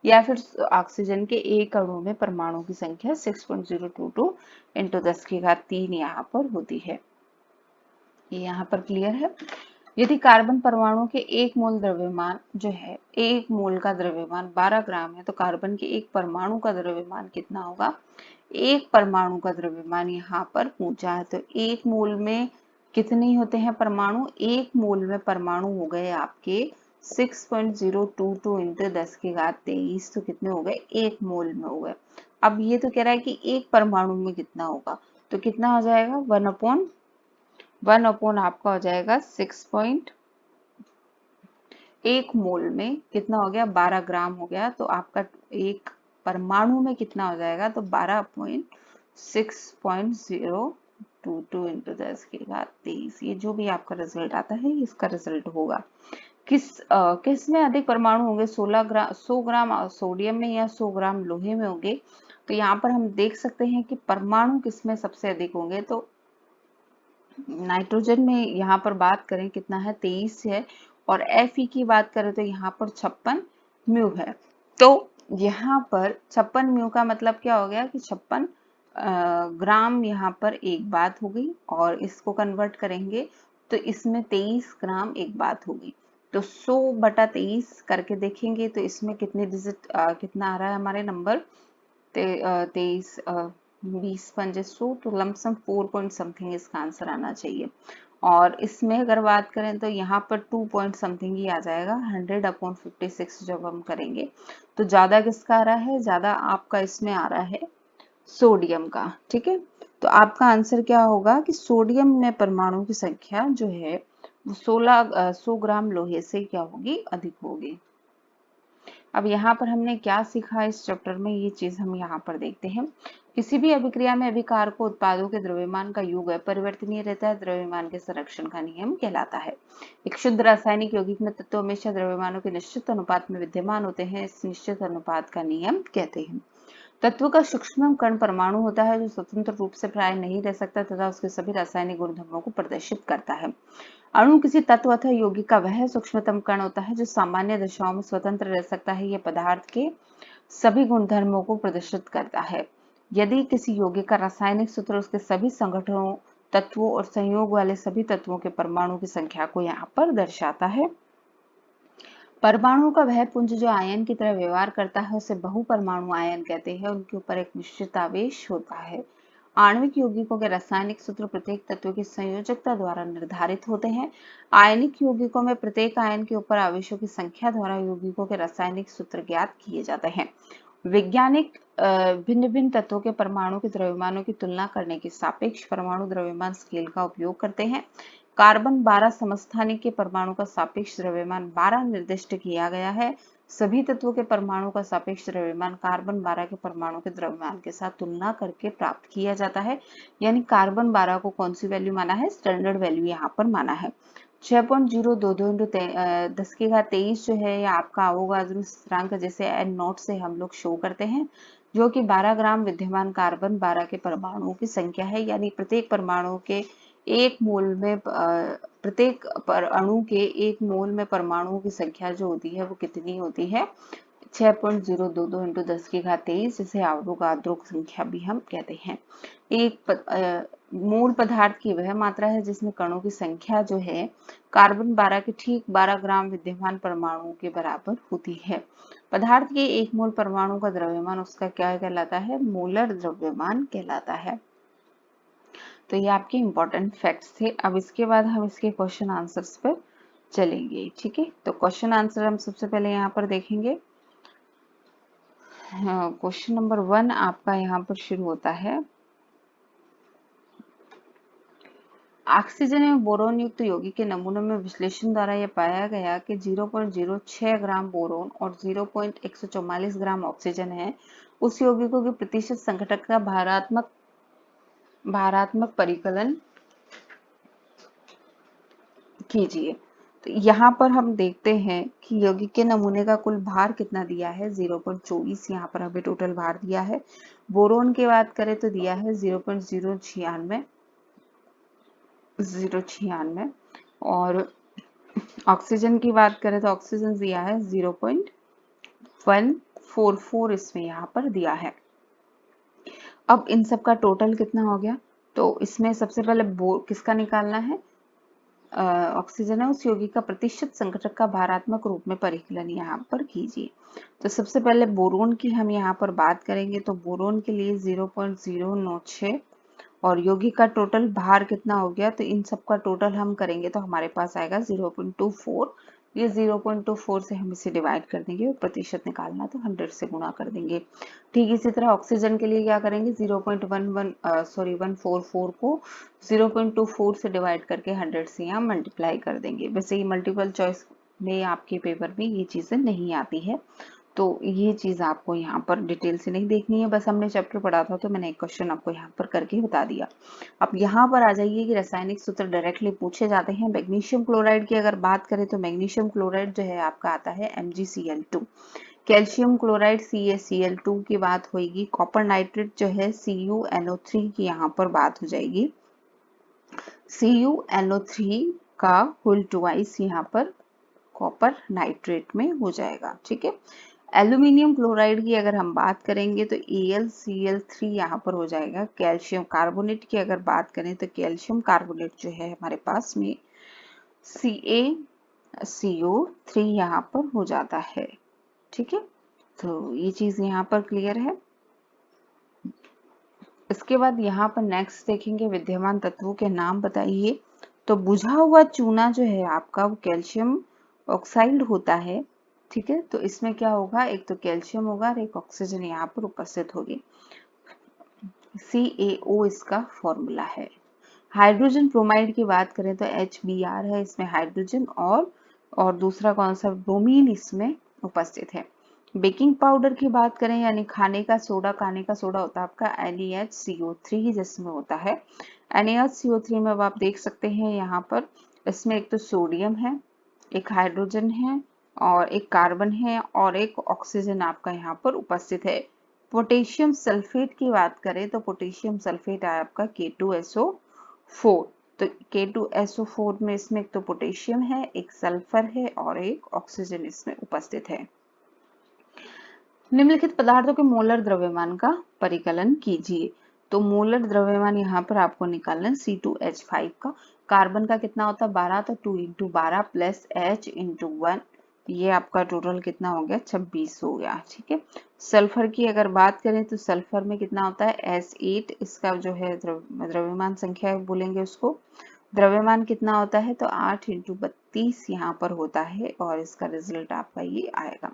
या फिर ऑक्सीजन के एक अणु में परमाणु की संख्या 6.022 इंटू 10⁻3 यहाँ पर होती है। ये यहाँ पर क्लियर है। यदि कार्बन परमाणु के 1 मोल द्रव्यमान जो है, 1 मोल का द्रव्यमान 12 ग्राम है, तो कार्बन के एक परमाणु का द्रव्यमान कितना होगा, एक परमाणु का द्रव्यमान यहाँ पर पूछा है। तो 1 मोल में कितने होते हैं परमाणु, 1 मोल में परमाणु हो गए आपके 6.022 इंटू 10⁻23, तो कितने हो गए 1 मोल में हो गए। अब ये तो कह रहा है कि एक परमाणु में कितना होगा, तो कितना हो जाएगा 1 अपॉन आपका हो जाएगा 6.1 मोल में कितना हो गया 12 ग्राम हो गया, तो आपका एक परमाणु में कितना हो जाएगा, तो 12.6.022 इंटू 10⁻23। ये जो भी आपका रिजल्ट आता है इसका रिजल्ट होगा। किस में अधिक परमाणु होंगे, 100 ग्राम सोडियम में या 100 ग्राम लोहे में होंगे। तो यहाँ पर हम देख सकते हैं कि परमाणु किसमें सबसे अधिक होंगे, तो नाइट्रोजन में यहाँ पर बात करें कितना है 23 है, और Fe की बात करें तो यहाँ पर 56 म्यू है। तो यहाँ पर 56 म्यू का मतलब क्या हो गया कि 56 ग्राम यहाँ पर एक बात हो गई, और इसको कन्वर्ट करेंगे तो इसमें 23 ग्राम एक बात होगी। तो 100/23 करके देखेंगे तो इसमें कितने डिजिट कितना आ रहा है हमारे नंबर, 23 20 × 100, तो लमसम 4 पॉइंट समथिंग इसका आंसर आना चाहिए। और इसमें अगर बात करें तो यहाँ पर 2 पॉइंट समथिंग ही आ जाएगा। 100/56 जब हम करेंगे तो ज्यादा किसका आ रहा है, ज्यादा आपका इसमें आ रहा है सोडियम का, ठीक है। तो आपका आंसर क्या होगा कि सोडियम में परमाणु की संख्या जो है वो 100 ग्राम लोहे से क्या होगी, अधिक होगी। अब यहाँ पर हमने क्या सीखा इस चैप्टर में, ये चीज हम यहाँ पर देखते हैं। किसी भी अभिक्रिया में अभिकारक उत्पादों के द्रव्यमान का योग परिवर्तनीय रहता है, द्रव्यमान के संरक्षण का नियम कहलाता है। एक शुद्ध रासायनिक यौगिक में तत्व हमेशा द्रव्यमानों के निश्चित अनुपात में विद्यमान होते हैं, इस निश्चित अनुपात का नियम कहते हैं। तत्व का सूक्ष्म कण परमाणु होता है जो स्वतंत्र रूप से प्राय नहीं रह सकता तथा उसके सभी रासायनिक गुणधर्मों को प्रदर्शित करता है। अणु किसी तत्व अथवा यौगिक का वह सूक्ष्मतम कण होता है जो सामान्य दशाओं में स्वतंत्र रह सकता है। यह पदार्थ के सभी गुणधर्मों को प्रदर्शित करता है। यदि किसी यौगिक का रासायनिक सूत्र उसके सभी संगठनों, तत्वों और संयोग वाले सभी तत्वों के परमाणु की संख्या को यहाँ पर दर्शाता है। परमाणु का वह पुंज जो आयन की तरह व्यवहार करता है उसे बहुपरमाणु आयन कहते हैं। उनके ऊपर एक निश्चित आवेश होता है। आणविक यौगिकों के रासायनिक सूत्र प्रत्येक तत्व की संयोजकता द्वारा निर्धारित होते हैं। आयनिक यौगिकों में प्रत्येक आयन के ऊपर आवेशों की संख्या द्वारा यौगिकों के रासायनिक सूत्र ज्ञात किए जाते हैं। वैज्ञानिक भिन्न भिन्न तत्वों के परमाणु के द्रव्यमानों की तुलना करने के सापेक्ष परमाणु द्रव्यमान स्केल का उपयोग करते हैं। कार्बन 12 समस्थानिक के परमाणु का सापेक्ष द्रव्यमान 12 निर्दिष्ट किया गया है। सभी तत्वों के परमाणु का सापेक्ष द्रव्यमान कार्बन 12 के परमाणु के द्रव्यमान के साथ तुलना करके प्राप्त किया जाता है। यानी कार्बन 12 को कौन सी वैल्यू माना है, स्टैंडर्ड वैल्यू यहाँ पर माना है। 6.022 इंटू 10⁻23 जो है या आपका अवोगाद्रो स्थिरांक जिसे एन नॉट से हम लोग शो करते हैं, जो कि 12 ग्राम विद्यमान कार्बन 12 के परमाणुओं की संख्या है। यानी प्रत्येक परमाणु के एक मोल में प्रत्येक अणु के एक मोल में परमाणुओं की संख्या जो होती है वो कितनी होती है? 6.022 इंटू 10⁻23, जिसे अवोगाद्रो संख्या भी हम कहते हैं। एक मूल पदार्थ की वह मात्रा है जिसमें कणों की संख्या जो है कार्बन 12 के ठीक 12 ग्राम विद्यमान परमाणुओं के बराबर होती है। पदार्थ के एक मोल परमाणु का द्रव्यमान उसका क्या कहलाता है? मोलर द्रव्यमान कहलाता है। तो ये आपके इंपॉर्टेंट फैक्ट्स थे। अब इसके बाद हम इसके क्वेश्चन आंसर्स पर चलेंगे। ठीक है, तो क्वेश्चन आंसर हम सबसे पहले यहाँ पर देखेंगे। क्वेश्चन नंबर 1 आपका यहाँ पर शुरू होता है। ऑक्सीजन एवं बोरोन युक्त यौगिक के नमूनों में विश्लेषण द्वारा यह पाया गया कि 0.06 ग्राम बोरोन और 0.144 ग्राम ऑक्सीजन है। उस यौगिकों के प्रतिशत संघटक का भारात्मक परिकलन कीजिए। तो यहाँ पर हम देखते हैं कि यौगिक के नमूने का कुल भार कितना दिया है? 0.24 यहाँ पर हमें टोटल भार दिया है। बोरोन की बात करें तो दिया है 0.096 और ऑक्सीजन की बात करें तो ऑक्सीजन दिया है 0.144 इसमें यहाँ पर दिया है। अब इन सब का टोटल कितना हो गया? तो इसमें सबसे पहले किसका निकालना है? ऑक्सीजन है उस यौगिक का प्रतिशत संघटक का भारात्मक रूप में परिकलन यहाँ पर कीजिए। तो सबसे पहले बोरोन की हम यहाँ पर बात करेंगे तो बोरोन के लिए 0.096 और यौगिक का टोटल भार कितना हो गया? तो इन सब का टोटल हम करेंगे तो हमारे पास आएगा 0.24। ये 0.24 से हम इसे डिवाइड कर देंगे और प्रतिशत निकालना तो 100 से गुणा कर देंगे। ठीक इसी तरह ऑक्सीजन के लिए क्या करेंगे? 144 को 0.24 से डिवाइड करके 100 से यहाँ मल्टीप्लाई कर देंगे। वैसे ही मल्टीपल चॉइस में आपके पेपर में ये चीजें नहीं आती है, तो ये चीज आपको यहाँ पर डिटेल से नहीं देखनी है। बस हमने चैप्टर पढ़ा था तो मैंने एक क्वेश्चन आपको यहाँ पर करके बता दिया। अब यहाँ पर आ जाइए कि रासायनिक सूत्र डायरेक्टली पूछे जाते हैं। मैग्नीशियम क्लोराइड की अगर बात करें तो मैग्नीशियम क्लोराइड जो है आपका आता है MgCl2। कैल्शियम क्लोराइड CaCl2 की बात होगी। कॉपर नाइट्रेट जो है CuNO3 की यहाँ पर बात हो जाएगी। CuNO3 का होल ट्वाइस यहाँ पर कॉपर नाइट्रेट में हो जाएगा। ठीक है, एल्यूमिनियम क्लोराइड की अगर हम बात करेंगे तो AlCl3 यहाँ पर हो जाएगा। कैल्शियम कार्बोनेट की अगर बात करें तो कैल्शियम कार्बोनेट जो है हमारे पास में CaCO3 यहाँ पर हो जाता है। ठीक है, तो ये चीज यहाँ पर क्लियर है। इसके बाद यहाँ पर नेक्स्ट देखेंगे विद्यमान तत्वों के नाम बताइए। तो बुझा हुआ चूना जो है आपका वो कैल्शियम ऑक्साइड होता है। ठीक है, तो इसमें क्या होगा? एक तो कैल्शियम होगा और एक ऑक्सीजन यहाँ पर उपस्थित होगी। CaO इसका फॉर्मूला है। हाइड्रोजन ब्रोमाइड की बात करें तो HBr है, इसमें हाइड्रोजन और दूसरा कौन सा? ब्रोमीन इसमें उपस्थित है। बेकिंग पाउडर की बात करें यानी खाने का सोडा होता है आपका NaHCO3 जिसमें होता है। NaHCO3 में अब आप देख सकते हैं यहाँ पर इसमें एक तो सोडियम है, एक हाइड्रोजन है और एक कार्बन है और एक ऑक्सीजन आपका यहाँ पर उपस्थित है। पोटेशियम सल्फेट की बात करें तो पोटेशियम सल्फेट है आपका K2SO4। तो K2SO4 में इसमें एक तो पोटेशियम है, एक सल्फर है और एक ऑक्सीजन इसमें उपस्थित है। निम्नलिखित पदार्थों के मोलर द्रव्यमान का परिकलन कीजिए। तो मोलर द्रव्यमान यहाँ पर आपको निकालना है C2H5 का। कार्बन का कितना होता है? 12, तो 2 × 12 प्लस H × 1, ये आपका टोटल कितना हो गया? 26 हो गया। ठीक है, सल्फर की अगर बात करें तो सल्फर में कितना होता है? S8, इसका जो है द्रव्यमान संख्या बोलेंगे उसको। द्रव्यमान कितना होता है? तो 8 × 32 यहाँ पर होता है और इसका रिजल्ट आपका ये आएगा।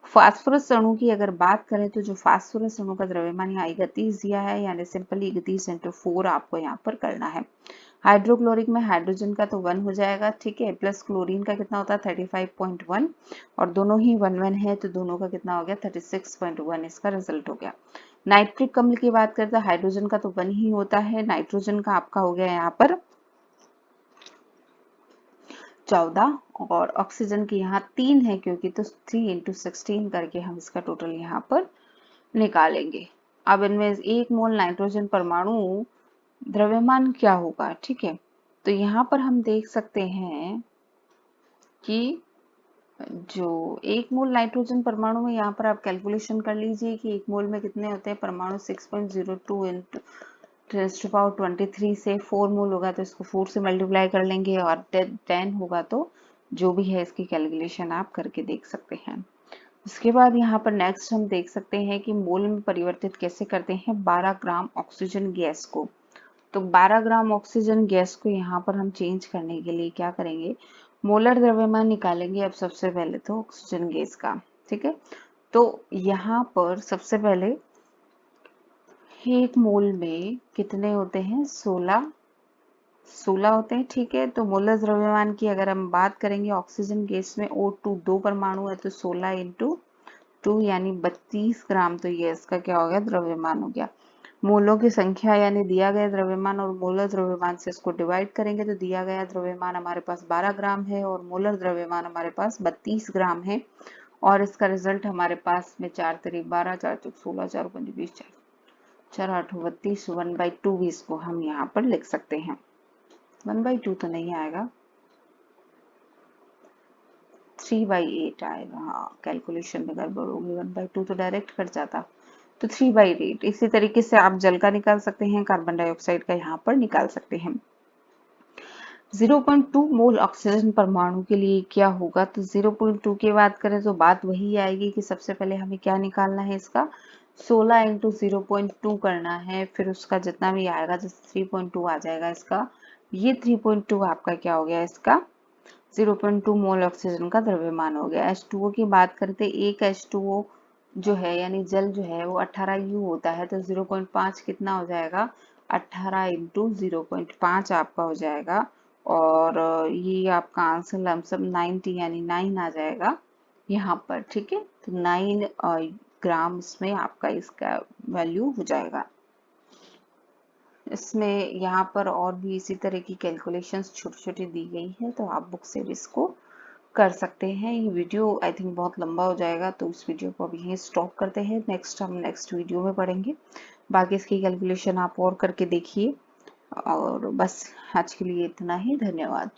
फास्फोरस अणु की अगर बात करें तो जो फास्फोरस अणु का द्रव्यमान यहाँ 31 दिया है, यानी सिंपली 31 × 4 आपको यहाँ पर करना है। हाइड्रोक्लोरिक में हाइड्रोजन का तो 1 हो जाएगा। ठीक है, प्लस क्लोरीन का कितना होता है? 35.1 और दोनों ही 1 1 है तो दोनों का कितना हो गया? 36.1 इसका रिजल्ट हो गया। नाइट्रिक अम्ल की बात करें तो हाइड्रोजन का तो 1 ही होता है, नाइट्रोजन का आपका हो गया यहाँ पर 14 और ऑक्सीजन की यहाँ 3 है क्योंकि, तो 3 × 16 करके हम इसका टोटल यहाँ पर निकालेंगे। अब इनमें 1 मोल नाइट्रोजन परमाणु द्रव्यमान क्या होगा? ठीक है, तो यहाँ पर हम देख सकते हैं कि जो 1 मोल नाइट्रोजन परमाणु में, यहाँ पर आप कैलकुलेशन कर लीजिए कि 1 मोल में कितने होते हैं परमाणु। 6.02 इंटू 10⁻23 से 4 मोल होगा तो इसको 4 से मल्टीप्लाई कर लेंगे, और 10 होगा तो जो भी है इसकी कैलकुलेशन आप करके देख सकते हैं। उसके बाद यहाँ पर नेक्स्ट हम देख सकते हैं कि मोल में परिवर्तित कैसे करते हैं 12 ग्राम ऑक्सीजन गैस को। तो 12 ग्राम ऑक्सीजन गैस को यहाँ पर हम चेंज करने के लिए क्या करेंगे, मोलर द्रव्यमान निकालेंगे। अब सबसे पहले तो ऑक्सीजन गैस का, ठीक है। तो यहाँ पर सबसे पहले 1 मोल में कितने होते हैं, 16 होते हैं, ठीक है। तो मोलर द्रव्यमान की अगर हम बात करेंगे, ऑक्सीजन गैस में O2 2 परमाणु है तो 16 इंटू 2 यानी 32 ग्राम। तो ये इसका क्या हो गया, द्रव्यमान हो गया। मोलों की संख्या यानी दिया गया द्रव्यमान और मोलर द्रव्यमान से इसको डिवाइड करेंगे तो दिया गया द्रव्यमान हमारे पास 12 ग्राम है और मोलर द्रव्यमान हमारे पास 32 ग्राम है। और इसका रिजल्ट हमारे पास में 4 तिरिक 12, 4 चौक 16, 4 पंच 20, 4 8 32, 1/2 भी इसको हम यहाँ पर लिख सकते हैं। 1/2 तो नहीं आएगा, 3/8 आएगा। हाँ, कैलकुलेशन में गड़बड़ होगी, 1/2 तो डायरेक्ट कट जाता, तो 3/8। इसी तरीके से आप जल का निकाल सकते हैं, कार्बन डाइऑक्साइड का यहाँ पर निकाल सकते हैं। 0.2 मोल ऑक्सीजन परमाणु के लिए क्या होगा, तो 0.2 की बात करें तो बात वही आएगी कि सबसे पहले हमें क्या निकालना है, इसका 16 इंटू 0.2 करना है, फिर उसका जितना भी आएगा, जैसे 3.2 आ जाएगा इसका, ये 3.2 आपका क्या हो गया, इसका 0.2 मोल ऑक्सीजन का द्रव्यमान हो गया। H2O की बात करते, एक H2O जो है यानी जल जो है वो 18 U होता है, तो 0.5 कितना हो जाएगा, 18 इंटू 0.5 आपका हो जाएगा। और ये आपका आंसर लमसम 90 यानी 9 आ जाएगा यहाँ पर, ठीक है। तो 9 ग्राम में आपका इसका वैल्यू हो जाएगा। इसमें यहाँ पर और भी इसी तरह की कैलकुलेशंस छोटी छोटी दी गई है, तो आप बुक से इसको कर सकते हैं। ये वीडियो आई थिंक बहुत लंबा हो जाएगा, तो इस वीडियो को अभी यहीं स्टॉप करते हैं। हम नेक्स्ट वीडियो में पढ़ेंगे। बाकी इसकी कैलकुलेशन आप और करके देखिए। और बस आज के लिए इतना ही, धन्यवाद।